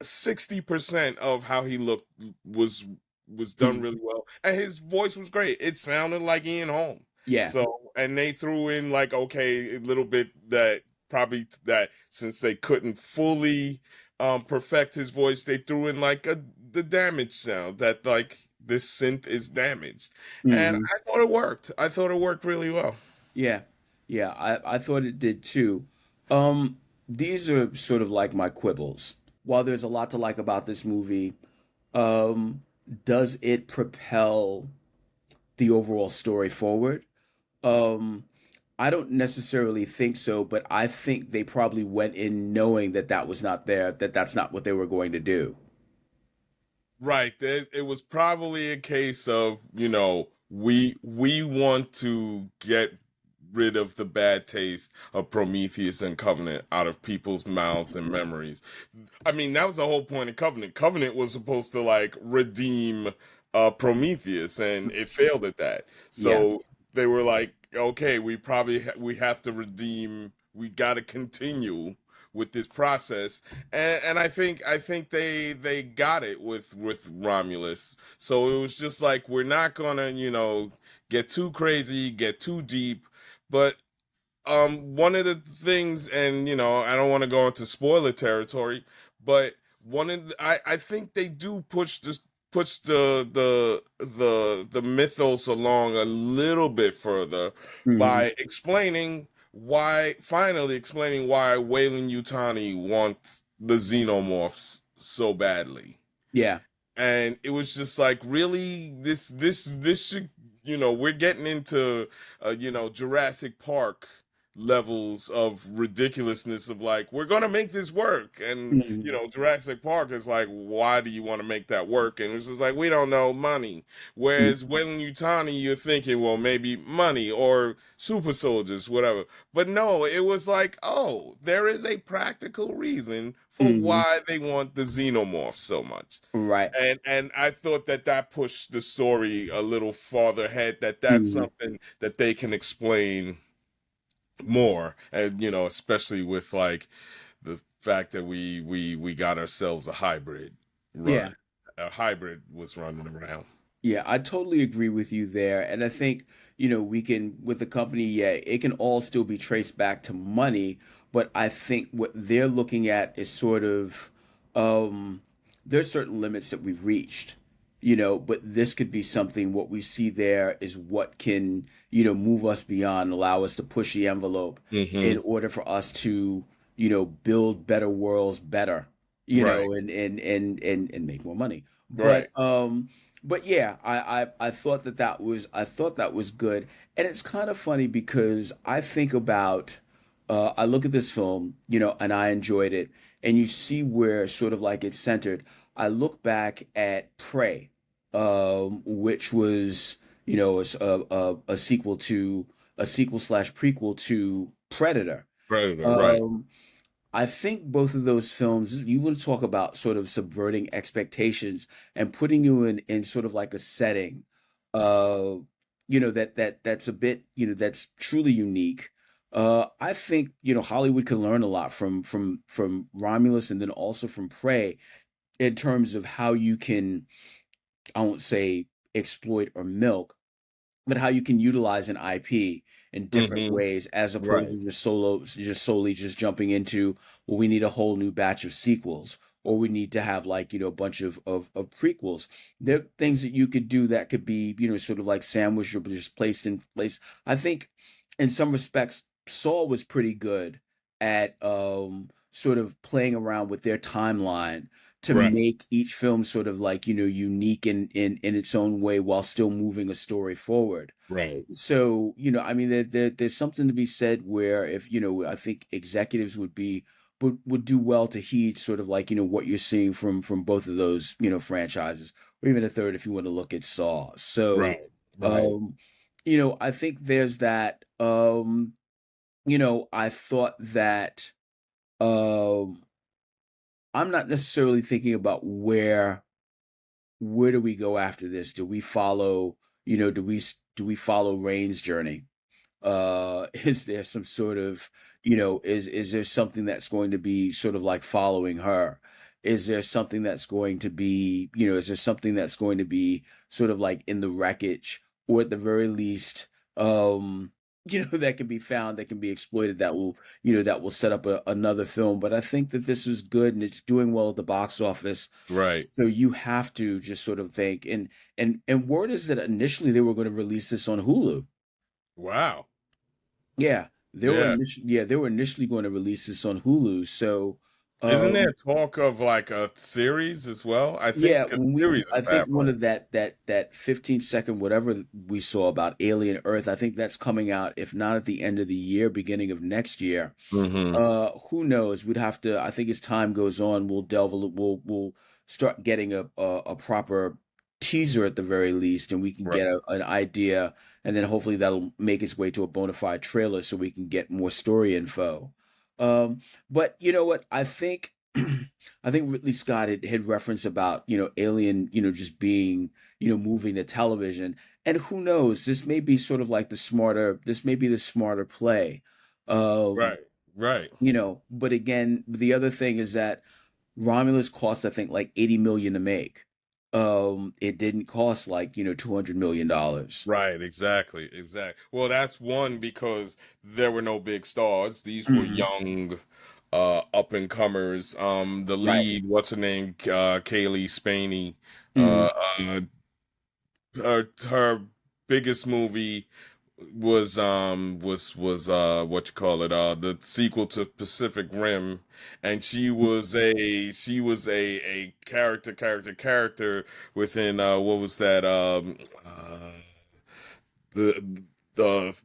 Speaker 2: 60% of how he looked was was done
Speaker 1: mm.
Speaker 2: really well, and his voice was great. It sounded like Ian Holm.
Speaker 1: Yeah.
Speaker 2: So, and they threw in like, okay, a little bit that probably that since they couldn't fully perfect his voice, they threw in like the damage sound that like this synth is damaged. And
Speaker 1: hmm
Speaker 2: I thought it worked. I thought it worked really well.
Speaker 1: Yeah. Yeah. I thought it did too. Um, these are sort of like my quibbles. While there's a lot to like about this movie, um, does it propel the overall story forward? Um, I don't necessarily think so, but I think they probably went in knowing that that was not there, that that's not what they were going to do.
Speaker 2: Right. It was probably a case of, we want to get rid of the bad taste of Prometheus and Covenant out of people's mouths and memories. I mean, that was the whole point of Covenant. Covenant was supposed to like redeem Prometheus, and it failed at that.
Speaker 1: Yeah.
Speaker 2: So they were like, okay, we have to redeem. We got to continue with this process, and I think they got it with Romulus. So it was just like we're not gonna get too crazy, get too deep, but one of the things, and I don't want to go into spoiler territory, but one of I think they do push the mythos along a little bit further
Speaker 1: Hmm.
Speaker 2: by finally explaining why Wayland Yutani wants the xenomorphs so badly.
Speaker 1: Yeah.
Speaker 2: And it was just like, really, this should, we're getting into Jurassic Park levels of ridiculousness of like, we're gonna make this work. And
Speaker 1: Hmm.
Speaker 2: Jurassic Park is like, why do you want to make that work? And it's just like, we don't know, money. Whereas when Utani, you're thinking, well, maybe money or super soldiers, whatever. But no, it was like, oh, there is a practical reason for
Speaker 1: Hmm.
Speaker 2: why they want the xenomorph so much.
Speaker 1: Right.
Speaker 2: And I thought that pushed the story a little farther ahead, that's
Speaker 1: Hmm.
Speaker 2: something that they can explain more. And especially with like the fact that we got ourselves a hybrid
Speaker 1: Yeah.
Speaker 2: run. A hybrid was running around.
Speaker 1: Yeah, I totally agree with you there. And I think, we can, with the company, yeah, it can all still be traced back to money. But I think what they're looking at is sort of, um, there's certain limits that we've reached, but this could be something, what we see there is what can, move us beyond, allow us to push the envelope in
Speaker 2: Hmm.
Speaker 1: order for us to, build better worlds better,
Speaker 2: Right.
Speaker 1: and make more money.
Speaker 2: Right.
Speaker 1: But yeah, I thought that was good, and it's kind of funny because I think about, I look at this film, and I enjoyed it, and you see where sort of like it's centered. I look back at Prey, which was a sequel slash prequel to Predator.
Speaker 2: Predator. Right.
Speaker 1: Um, I think both of those films, you want to talk about sort of subverting expectations and putting you in sort of like a setting, uh, that's a bit, that's truly unique. I think, Hollywood can learn a lot from Romulus and then also from Prey in terms of how you can, I won't say exploit or milk, but how you can utilize an IP in different
Speaker 2: Hmm.
Speaker 1: ways as opposed
Speaker 2: Right.
Speaker 1: to just solely just jumping into, well, we need a whole new batch of sequels or we need to have like, a bunch of prequels. There are things that you could do that could be, sort of like sandwiched or just placed in place. I think in some respects, Saw was pretty good at sort of playing around with their timeline to
Speaker 2: Right.
Speaker 1: make each film sort of like, unique in its own way while still moving a story forward.
Speaker 2: Right.
Speaker 1: So, I mean, there's something to be said where if, I think executives would do well to heed sort of like, what you're seeing from both of those, franchises, or even a third if you want to look at Saw. So,
Speaker 2: Right. Right.
Speaker 1: um, I think there's that. I thought that um I'm not necessarily thinking about where do we go after this? Do we follow, do we follow Rain's journey? Is there some sort of, is there something that's going to be sort of like following her? Is there something that's going to be, is there something that's going to be sort of like in the wreckage, or at the very least, um, that can be found, that can be exploited, that will set up another film. But I think that this is good and it's doing well at the box office.
Speaker 2: Right.
Speaker 1: So you have to just sort of think, and word is that initially they were going to release this on Hulu.
Speaker 2: Wow.
Speaker 1: Yeah,
Speaker 2: Yeah.
Speaker 1: they were initially going to release this on Hulu. So,
Speaker 2: Isn't there
Speaker 1: um,
Speaker 2: talk of like a series as well? I
Speaker 1: yeah,
Speaker 2: think a series
Speaker 1: I
Speaker 2: is
Speaker 1: think one
Speaker 2: happening.
Speaker 1: of that 15-second whatever we saw about Alien Earth, I think that's coming out, if not at the end of the year, beginning of next year.
Speaker 2: Hmm.
Speaker 1: Who knows? We'd have to. I think as time goes on, we'll delve a little. We'll start getting a proper teaser at the very least, and we can
Speaker 2: Right.
Speaker 1: get an idea, and then hopefully that'll make its way to a bona fide trailer, so we can get more story info. But you know what? I think I think Ridley Scott had referenced about Alien, just being moving to television, and who knows? This may be sort of like the smarter. This may be the smarter play. Um,
Speaker 2: Right. Right.
Speaker 1: but again, the other thing is that Romulus cost, I think, like 80 million to make. It didn't cost like, $200 million.
Speaker 2: Right. Exactly. Exactly. Well, that's one because there were no big stars. These were
Speaker 1: Hmm.
Speaker 2: young up and comers. The
Speaker 1: Right.
Speaker 2: lead, what's her name? Kaylee Spaney.
Speaker 1: Hmm.
Speaker 2: Uh, uh, her biggest movie was what you call it, the sequel to Pacific Rim, and she was a character within what was that, the the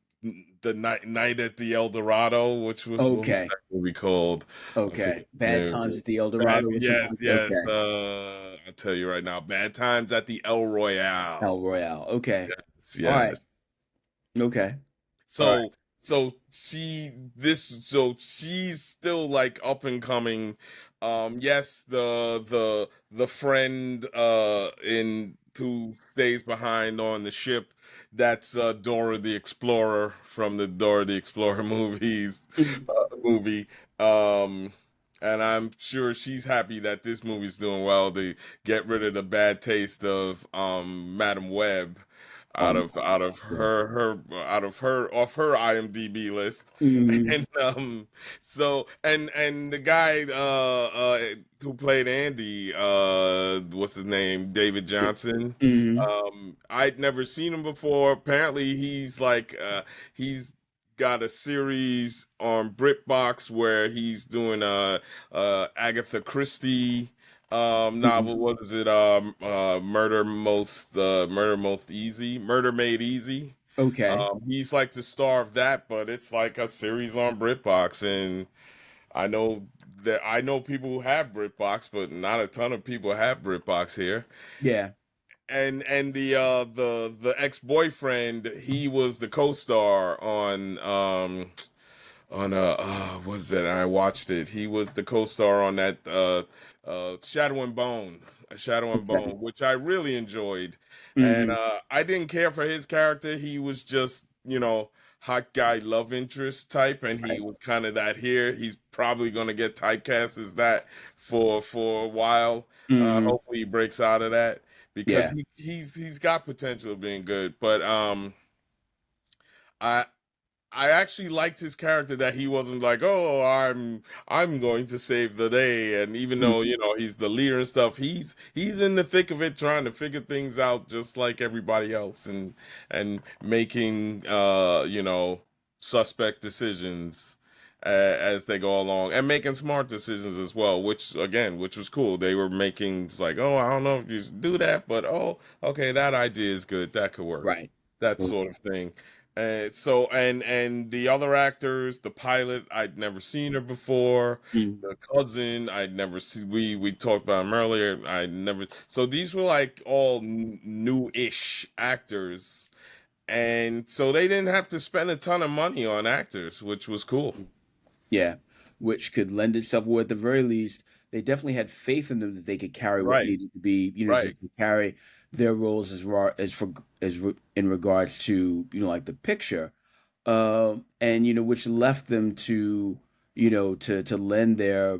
Speaker 2: the night at the El Dorado, which was, what was
Speaker 1: Okay.
Speaker 2: that movie called? I
Speaker 1: Okay.
Speaker 2: forget the
Speaker 1: Bad
Speaker 2: name of
Speaker 1: Times
Speaker 2: it.
Speaker 1: at the El
Speaker 2: Bad,
Speaker 1: Dorado was the
Speaker 2: yes,
Speaker 1: one.
Speaker 2: yes.
Speaker 1: Okay.
Speaker 2: I'll tell you right now, Bad Times at the El
Speaker 1: El
Speaker 2: Royale.
Speaker 1: Royale. Okay.
Speaker 2: Yes,
Speaker 1: All right.
Speaker 2: yes.
Speaker 1: Okay. All right.
Speaker 2: So so she's still like up and coming. Yes, the friend in who stays behind on the ship, that's Dora the Explorer from the Dora the Explorer
Speaker 1: Mhm.
Speaker 2: movie. Um and I'm sure she's happy that this movie's doing well to get rid of the bad taste of Madam Web
Speaker 1: Oh my
Speaker 2: out of
Speaker 1: God.
Speaker 2: her off her IMDb list.
Speaker 1: Hmm.
Speaker 2: And so and the guy who played Andy, what's his name, David Johnson.
Speaker 1: Hmm.
Speaker 2: I'd never seen him before. Apparently he's got a series on BritBox where he's doing Agatha Christie
Speaker 1: Hmm.
Speaker 2: novel. What is it? Murder Most Easy, Murder Made Easy.
Speaker 1: Okay.
Speaker 2: He's like the star of that, but it's like a series on BritBox, and I know I know people who have BritBox, but not a ton of people have BritBox here.
Speaker 1: Yeah.
Speaker 2: And the ex-boyfriend, he was the co-star on what is it? I watched it. He was the co-star on that Shadow and Bone, Shadow and
Speaker 1: Okay.
Speaker 2: Bone, which I really enjoyed. And
Speaker 1: Hmm.
Speaker 2: I didn't care for his character. He was just, hot guy love interest type, and he
Speaker 1: Right.
Speaker 2: was kind of that here. He's probably gonna get typecast as that for a while.
Speaker 1: Hmm.
Speaker 2: Hopefully he breaks out of that because
Speaker 1: Yeah.
Speaker 2: he's got potential of being good. But I I actually liked his character, that he wasn't like, oh, I'm going to save the day, and even though
Speaker 1: Mhm.
Speaker 2: he's the leader and stuff, he's in the thick of it, trying to figure things out just like everybody else, and making suspect decisions as they go along, and making smart decisions as well, which was cool. They were making, it's like, oh, I don't know if you should do that, but oh, okay, that idea is good, that could work,
Speaker 1: Right.
Speaker 2: that
Speaker 1: Okay.
Speaker 2: sort of thing. So and the other actors, the pilot, I'd never seen her before.
Speaker 1: Mhm.
Speaker 2: The cousin, I'd never see. We talked about him earlier. I never. So these were like all new-ish actors, and so they didn't have to spend a ton of money on actors, which was cool.
Speaker 1: Yeah, which could lend itself, or at the very least, they definitely had faith in them that they could carry what
Speaker 2: Right,
Speaker 1: needed to be,
Speaker 2: right,
Speaker 1: just to carry their roles in regards to, like the picture, and which left them to, to lend their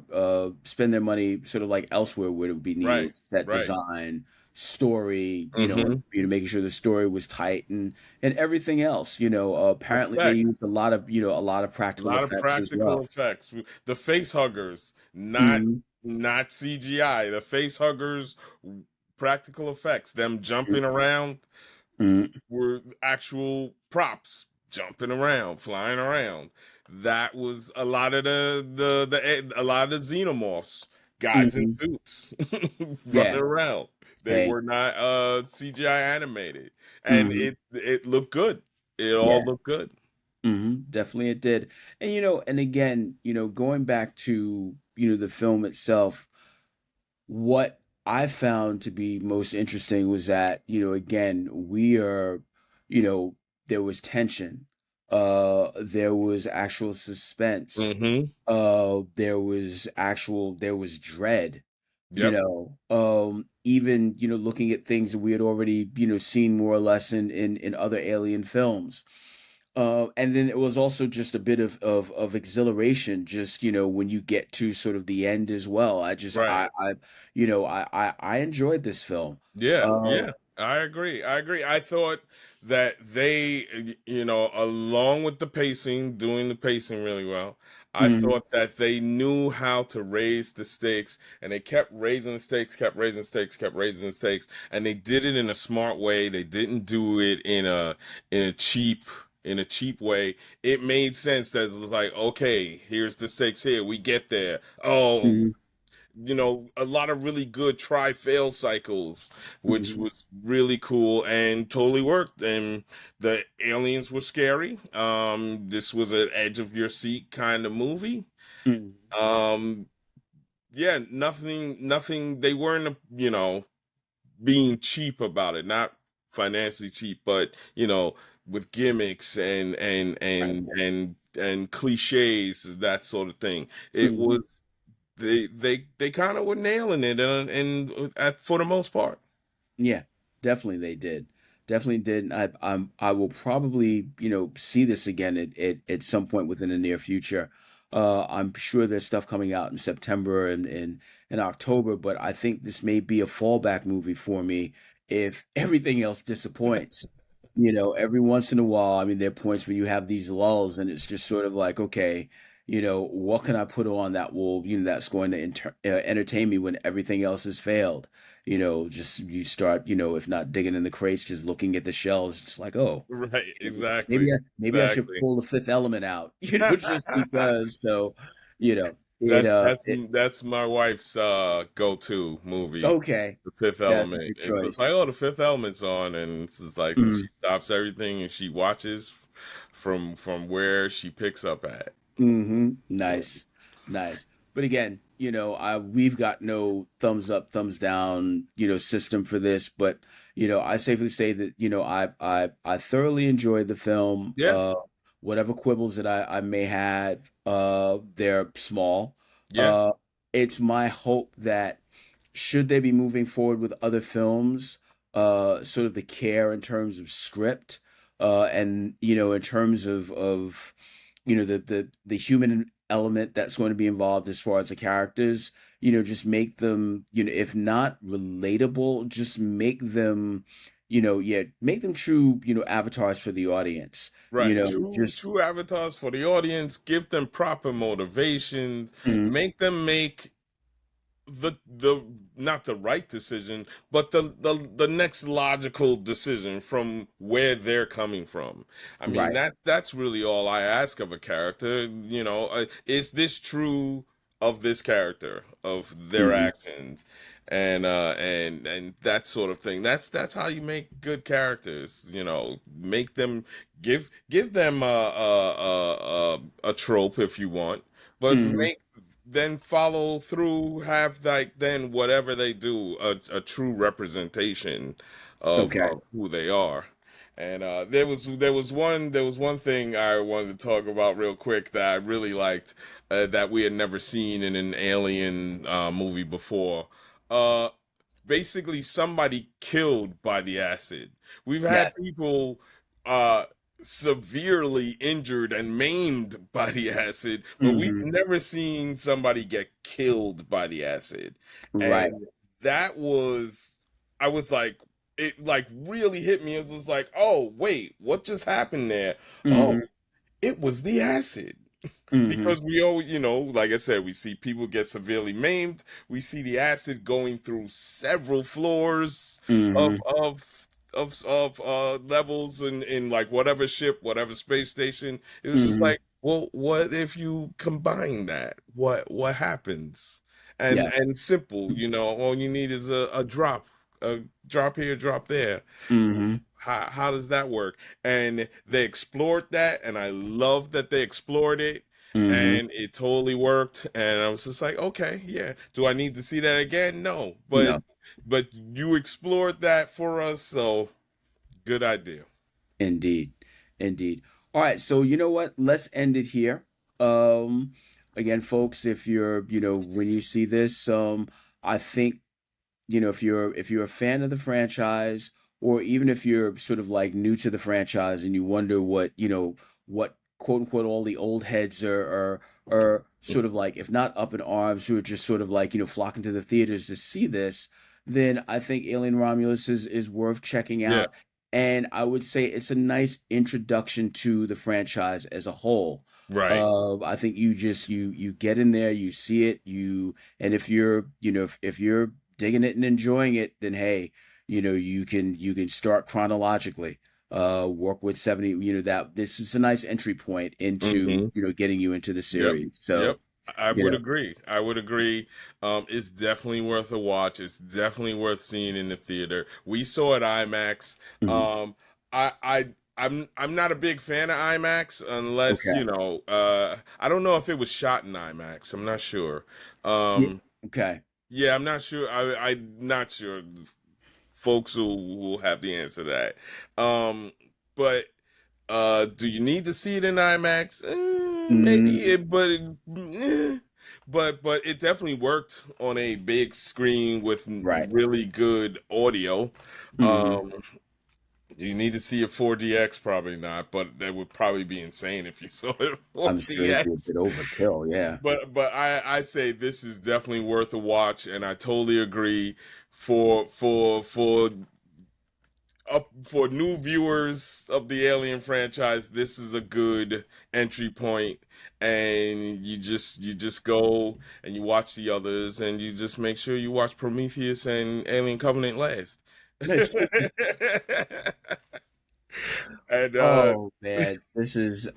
Speaker 1: spend their money sort of like elsewhere where it would be
Speaker 2: right,
Speaker 1: needed, set
Speaker 2: right.
Speaker 1: design, story,
Speaker 2: Mm-hmm.
Speaker 1: making sure the story was tight and everything else. Apparently they
Speaker 2: Effect.
Speaker 1: used a lot of,
Speaker 2: A
Speaker 1: practical
Speaker 2: lot of
Speaker 1: effects as
Speaker 2: practical
Speaker 1: well.
Speaker 2: effects. The face huggers,
Speaker 1: Mhm.
Speaker 2: not CGI. The face huggers, practical effects. Them
Speaker 1: Mhm.
Speaker 2: jumping around
Speaker 1: Mhm.
Speaker 2: were actual props, jumping around, flying around. That was a lot of a lot of the xenomorphs, guys in
Speaker 1: Mhm.
Speaker 2: suits running
Speaker 1: Yeah.
Speaker 2: around. They
Speaker 1: Hey.
Speaker 2: were not CGI animated, and
Speaker 1: Mhm.
Speaker 2: it looked good. It all
Speaker 1: Yeah.
Speaker 2: looked good.
Speaker 1: Definitely it did. And and again, going back to, the film itself, what I found to be most interesting was that, again, we are, you know, there was tension. There was actual suspense.
Speaker 2: Mm-hmm.
Speaker 1: There was dread,
Speaker 2: Yep.
Speaker 1: even, looking at things that we had already, seen more or less in other alien films. And then it was also just a bit of exhilaration, just, when you get to sort of the end as well.
Speaker 2: Right.
Speaker 1: I enjoyed this film.
Speaker 2: Yeah,
Speaker 1: Uh,
Speaker 2: yeah, I agree. I agree. I thought that they, along with the pacing, doing the pacing really well, I
Speaker 1: Hmm.
Speaker 2: thought that they knew how to raise the stakes, and they kept raising the stakes, kept raising stakes, kept raising the stakes, and they did it in a smart way. They didn't do it in a cheap way. It made sense that it was like, okay, here's the stakes here. We get there. Oh,
Speaker 1: Hmm.
Speaker 2: a lot of really good try fail cycles, which
Speaker 1: Hmm.
Speaker 2: was really cool and totally worked. And the aliens were scary. This was an edge of your seat kind of movie.
Speaker 1: Hmm.
Speaker 2: Um, yeah, nothing. They weren't, being cheap about it, not financially cheap, but with gimmicks
Speaker 1: Right.
Speaker 2: and cliches, that sort of thing. It
Speaker 1: Hmm.
Speaker 2: was they kind of were nailing it, for the most part.
Speaker 1: Yeah, definitely they did. Definitely did. And I will probably, see this again at some point within the near future. I'm sure there's stuff coming out in September and October, but I think this may be a fallback movie for me if everything else disappoints. Every once in a while, I mean, there are points when you have these lulls and it's just sort of like, okay, what can I put on that will, that's going to entertain me when everything else has failed? Just you start, if not digging in the crates, just looking at the shelves, just like, oh,
Speaker 2: Right,
Speaker 1: maybe
Speaker 2: exactly,
Speaker 1: maybe I should
Speaker 2: exactly.
Speaker 1: pull the Fifth Element out, just because. So, you know, it
Speaker 2: That's that's
Speaker 1: it
Speaker 2: that's my wife's go-to movie,
Speaker 1: okay,
Speaker 2: The Fifth
Speaker 1: that's a
Speaker 2: Element.
Speaker 1: good
Speaker 2: It's just
Speaker 1: choice.
Speaker 2: like, oh, The Fifth Element's on, and it's just like she
Speaker 1: Mm.
Speaker 2: stops everything and she watches from where she picks up at.
Speaker 1: Hmm. Nice, nice. But again, we've got no thumbs up, thumbs down, system for this. But I safely say that I thoroughly enjoyed the film.
Speaker 2: Yeah,
Speaker 1: Whatever quibbles that I may have, they're small.
Speaker 2: yeah,
Speaker 1: Uh, it's my hope that should they be moving forward with other films, sort of the care in terms of script, and in terms of the human element that's going to be involved as far as the characters, just make them, if not relatable, just make them, yeah, make them true, avatars for the audience.
Speaker 2: right. True,
Speaker 1: Just
Speaker 2: true avatars for the audience. Give them proper motivations.
Speaker 1: Mhm.
Speaker 2: Make them make the not the right decision, but the next logical decision from where they're coming from. I mean,
Speaker 1: Right.
Speaker 2: that's really all I ask of a character. Is this true of this character, of their
Speaker 1: Hmm.
Speaker 2: actions, and that sort of thing. That's how you make good characters. Make them give them a trope if you want, but
Speaker 1: Hmm.
Speaker 2: make then follow through, have like then whatever they do a true representation
Speaker 1: Okay.
Speaker 2: of who they are. And there was one thing I wanted to talk about real quick that I really liked, that we had never seen in an alien movie before. Uh, Basically somebody killed by the acid. We've had
Speaker 1: Yes.
Speaker 2: people uh severely injured and maimed by the acid, but we've
Speaker 1: Hmm.
Speaker 2: never seen somebody get killed by the acid.
Speaker 1: Right.
Speaker 2: And that was I was like, it like really hit me. It was just like, oh wait, what just happened there?
Speaker 1: Hmm.
Speaker 2: Oh, it was the acid.
Speaker 1: Hmm.
Speaker 2: Because we always, like I said, we see people get severely maimed. We see the acid going through several floors of
Speaker 1: Hmm.
Speaker 2: of levels in like whatever ship, whatever space station. It was just
Speaker 1: Hmm.
Speaker 2: like, well, what if you combine that? What happens?
Speaker 1: Yes.
Speaker 2: And simple, all you need is a drop here, drop there.
Speaker 1: Hmm.
Speaker 2: How does that work? And they explored that, and I love that they explored it,
Speaker 1: Hmm.
Speaker 2: and it totally worked. And I was just like, okay, yeah. Do I need to see that again? No, but
Speaker 1: No,
Speaker 2: you explored that for us, so good idea.
Speaker 1: indeed. Indeed. All right, so you know what? Let's end it here. Um, Again, folks, if you're, when you see this, I think, if you're a fan of the franchise, or even if you're sort of like new to the franchise and you wonder what quote unquote all the old heads are sort of like, if not up in arms, who are just sort of like, flocking to the theaters to see this, then I think Alien Romulus is worth checking
Speaker 2: Yeah,
Speaker 1: out. and I would say it's a nice introduction to the franchise as a whole.
Speaker 2: Right.
Speaker 1: I think you get in there, you see it, and if you're if you're digging it and enjoying it, then hey, you can start chronologically. Work with 70, that this is a nice entry point into
Speaker 2: Mm-hmm.
Speaker 1: getting you into the
Speaker 2: Yep.
Speaker 1: series.
Speaker 2: Yep.
Speaker 1: So,
Speaker 2: I
Speaker 1: you
Speaker 2: would
Speaker 1: know,
Speaker 2: agree. I would agree. It's definitely worth a watch. It's definitely worth seeing in the theater. We saw it IMAX.
Speaker 1: mhm.
Speaker 2: Um, I I'm not a big fan of IMAX unless,
Speaker 1: Okay.
Speaker 2: I don't know if it was shot in IMAX. I'm not sure.
Speaker 1: Yeah.
Speaker 2: Um,
Speaker 1: Okay.
Speaker 2: yeah, I'm not sure. I'm not sure. Folks who will have the answer to that. But do you need to see it in IMAX? Maybe
Speaker 1: Mm,
Speaker 2: but it definitely worked on a big screen with
Speaker 1: right.
Speaker 2: really good audio.
Speaker 1: Hmm.
Speaker 2: Um, do you need to see a 4DX? Probably not, but that would probably be insane if you saw it in
Speaker 1: I'm sure it'd be a
Speaker 2: 4DX.
Speaker 1: bit overkill. Yeah.
Speaker 2: But I say this is definitely worth a watch, and I totally agree for new viewers of the Alien franchise, this is a good entry point, and you just go and you watch the others, and you just make sure you watch Prometheus and Alien Covenant last.
Speaker 1: Nice.
Speaker 2: And
Speaker 1: Oh man, this is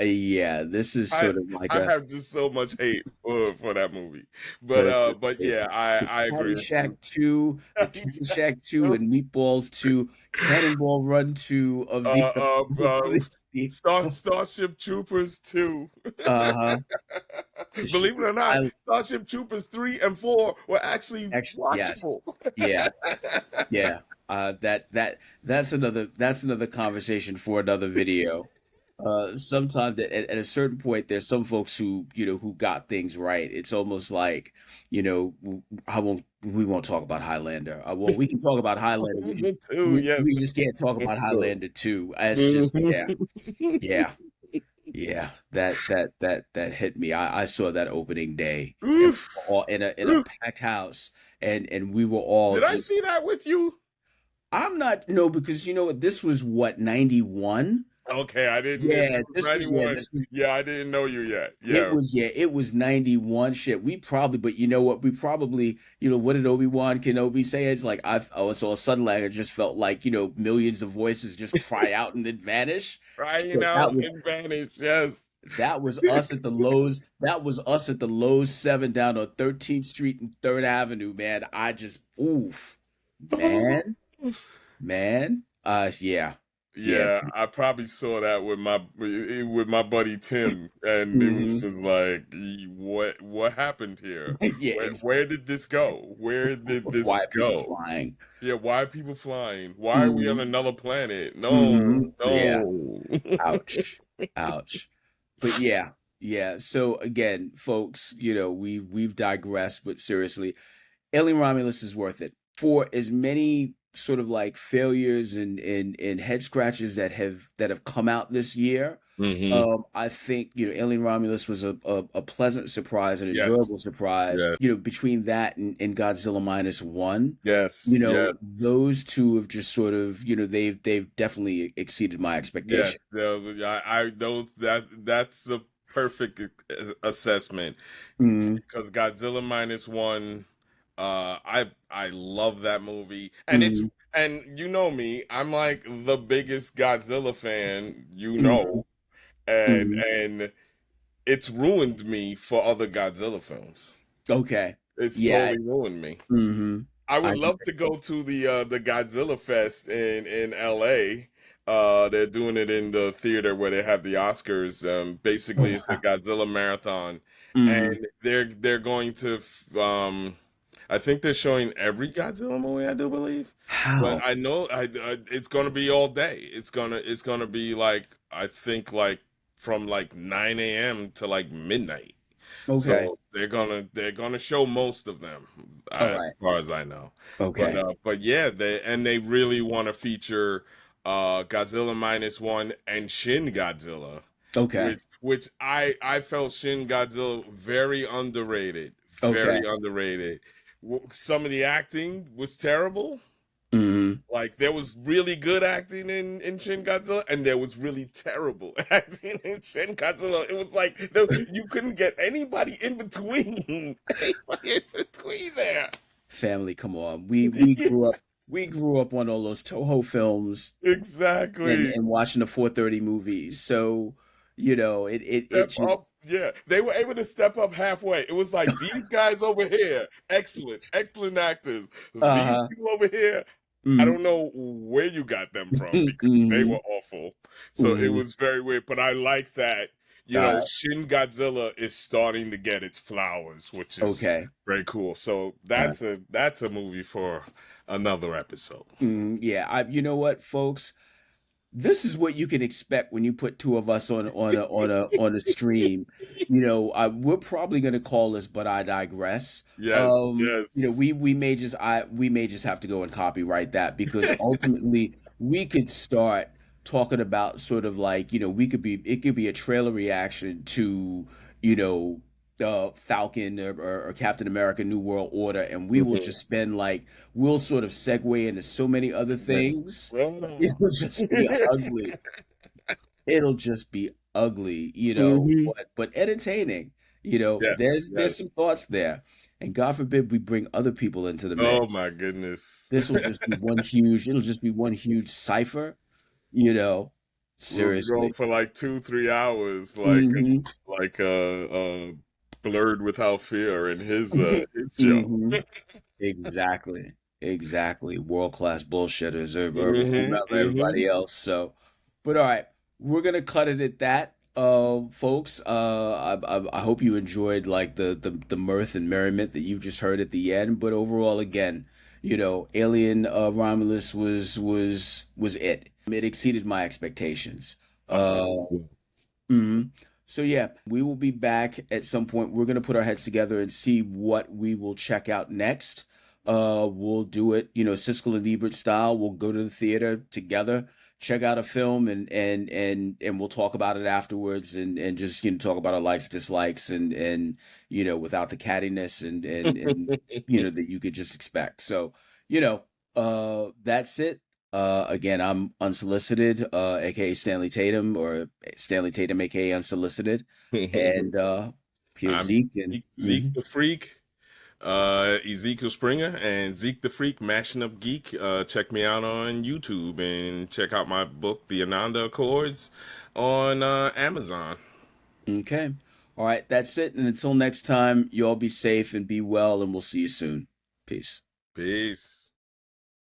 Speaker 2: I
Speaker 1: sort of like
Speaker 2: I
Speaker 1: a
Speaker 2: have just so much hate for that movie, but
Speaker 1: the,
Speaker 2: yeah, I agree with
Speaker 1: Caddyshack
Speaker 2: you.
Speaker 1: 2, the Caddyshack 2 and Meatballs 2, Cannonball Run 2 of
Speaker 2: uh,
Speaker 1: the
Speaker 2: uh, uh,
Speaker 1: the
Speaker 2: Starship Troopers 2.
Speaker 1: uh-huh.
Speaker 2: Believe it or not,
Speaker 1: I
Speaker 2: Starship Troopers 3 and 4 were actually
Speaker 1: actually yes.
Speaker 2: watchable.
Speaker 1: Yeah. Yeah. That's another conversation for another video. Sometimes at a certain point, there's some folks who got things right. It's almost like, we won't talk about Highlander. Well, we can talk about Highlander. We just,
Speaker 2: The two,
Speaker 1: we,
Speaker 2: yes.
Speaker 1: we just can't talk about Highlander too. It's just, yeah, yeah, yeah. That hit me. I saw that opening day, and we
Speaker 2: Oof.
Speaker 1: were all in a
Speaker 2: Oof.
Speaker 1: packed house, and we were all
Speaker 2: Did I
Speaker 1: just.
Speaker 2: see that with you?
Speaker 1: I'm not no because you know what this was what 91.
Speaker 2: Okay, I didn't. If it
Speaker 1: Yeah,
Speaker 2: was
Speaker 1: this was yeah
Speaker 2: 91,
Speaker 1: this was
Speaker 2: yeah, I didn't know you yet.
Speaker 1: it
Speaker 2: Yeah.
Speaker 1: was yeah it was 91 shit. We probably but you know what we probably what did Obi-Wan Kenobi say? It's like so suddenly I just felt like millions of voices just cry out and then vanish.
Speaker 2: Crying
Speaker 1: Shit, that
Speaker 2: out
Speaker 1: was
Speaker 2: and vanish. Yes.
Speaker 1: that was us at the Lowe's. That was us at the Lowe's 7 down on 13th Street and 3rd Avenue, man. I just oof, man, man. Yeah, yeah.
Speaker 2: Yeah, I probably saw that with my buddy Tim, and it was
Speaker 1: Hmm.
Speaker 2: just like, what happened here?
Speaker 1: Yeah,
Speaker 2: Where did this go? Where did this
Speaker 1: why are people
Speaker 2: go?
Speaker 1: flying?
Speaker 2: Yeah, why are people flying? Why are we on
Speaker 1: Hmm.
Speaker 2: another planet?
Speaker 1: Hmm.
Speaker 2: No,
Speaker 1: Yeah.
Speaker 2: no.
Speaker 1: Ouch. Ouch. But yeah, yeah. So again, folks, we've digressed, but seriously, Alien Romulus is worth it for as many sort of like failures and head scratches that have come out this year.
Speaker 2: Hmm.
Speaker 1: I think Alien Romulus was a pleasant surprise, an enjoyable
Speaker 2: Yes,
Speaker 1: surprise.
Speaker 2: yes,
Speaker 1: Between that and Godzilla minus one,
Speaker 2: yes, yes.
Speaker 1: those two have just sort of they've definitely exceeded my
Speaker 2: Yes,
Speaker 1: expectation.
Speaker 2: I know that's a perfect assessment
Speaker 1: Mm,
Speaker 2: because Godzilla minus one, I love that movie,
Speaker 1: mm,
Speaker 2: and you know me, I'm like the biggest Godzilla fan,
Speaker 1: mm, mm.
Speaker 2: and it's ruined me for other Godzilla films.
Speaker 1: Okay.
Speaker 2: It's
Speaker 1: Yeah.
Speaker 2: totally ruined me.
Speaker 1: Hmm.
Speaker 2: I
Speaker 1: I
Speaker 2: would
Speaker 1: can.
Speaker 2: love to go to the Godzilla Fest in LA. They're doing it in the theater where they have the Oscars. Basically, it's a Godzilla marathon,
Speaker 1: Hmm.
Speaker 2: and they're going to. I think they're showing every Godzilla movie, I do believe, but
Speaker 1: How?
Speaker 2: I know it's going to be all day. It's gonna be like I think like from like 9 a.m. to like midnight.
Speaker 1: Okay.
Speaker 2: So they're gonna show most of them,
Speaker 1: All
Speaker 2: as
Speaker 1: right.
Speaker 2: far as I know. But
Speaker 1: Okay.
Speaker 2: yeah, they really want to feature Godzilla minus one and Shin Godzilla,
Speaker 1: Okay.
Speaker 2: which I felt Shin Godzilla very underrated,
Speaker 1: Okay.
Speaker 2: very underrated. Some of the acting was terrible,
Speaker 1: Hmm.
Speaker 2: Like there was really good acting in Shin Godzilla, and there was really terrible acting in Shin Godzilla. It was like you couldn't get anybody in between. Anybody in between there.
Speaker 1: Family, come on. We grew up on all those Toho films and
Speaker 2: Exactly.
Speaker 1: watching the 4:30 movies. So, it
Speaker 2: Step
Speaker 1: just
Speaker 2: up. Yeah, they were able to step up halfway. It was like these guys over here, excellent, excellent actors. These
Speaker 1: uh-huh.
Speaker 2: people over here, I
Speaker 1: Mm.
Speaker 2: don't know where you got them from because they
Speaker 1: Hmm.
Speaker 2: were awful. So it
Speaker 1: Hmm.
Speaker 2: was very weird. But I like that,
Speaker 1: Uh,
Speaker 2: Shin Godzilla is starting to get its flowers, which is
Speaker 1: okay.
Speaker 2: very cool. So
Speaker 1: Uh,
Speaker 2: that's a movie for another episode.
Speaker 1: yeah, you know what, folks? This is what you can expect when you put two of us on a stream. We're probably going to call this, but I digress.
Speaker 2: Yes, yes.
Speaker 1: We may just have to go and copyright that because ultimately we could start talking about sort of like, it could be a trailer reaction to, you know, the Falcon or Captain America New World Order, and we will
Speaker 2: Mhm.
Speaker 1: just spend like we'll sort of segue into so many other
Speaker 2: Yes.
Speaker 1: things.
Speaker 2: Well,
Speaker 1: It'll just be ugly. It'll just be ugly,
Speaker 2: hmm
Speaker 1: but entertaining.
Speaker 2: Yes,
Speaker 1: There's
Speaker 2: yes.
Speaker 1: some thoughts there. And God forbid we bring other people into the mix.
Speaker 2: Oh my goodness.
Speaker 1: It'll just be one huge cipher, you know.
Speaker 2: We'll be going
Speaker 1: Seriously.
Speaker 2: for like 2, 3 hours,
Speaker 1: Hmm.
Speaker 2: like Blurred Without Fear in his show.
Speaker 1: Hmm. Exactly. Exactly. World class bullshitters or whomever
Speaker 2: Hmm
Speaker 1: everybody else. So, but all right, we're gonna cut it at that, folks. I hope you enjoyed like the mirth and merriment that you just heard at the end. But overall, again, Alien Romulus was it. It exceeded my expectations. Uh, mhm. So yeah, we will be back at some point. We're gonna put our heads together and see what we will check out next. We'll do it, Siskel and Ebert style. We'll go to the theater together, check out a film, and we'll talk about it afterwards, and just talk about our likes, dislikes, and without the cattiness and that you could just expect. So, that's it. Again, I'm Unsolicited, aka Stanley Tatum, or Stanley Tatum, aka Unsolicited. And here's
Speaker 2: I'm
Speaker 1: Zeke. And
Speaker 2: Zeke the Freak, Ezekiel Springer, and Zeke the Freak, Mashing Up Geek. Check me out on YouTube and check out my book, The Ananda Accords, on Amazon.
Speaker 1: okay. All right, that's it. And until next time, you all be safe and be well, and we'll see you soon. Peace.
Speaker 2: Peace.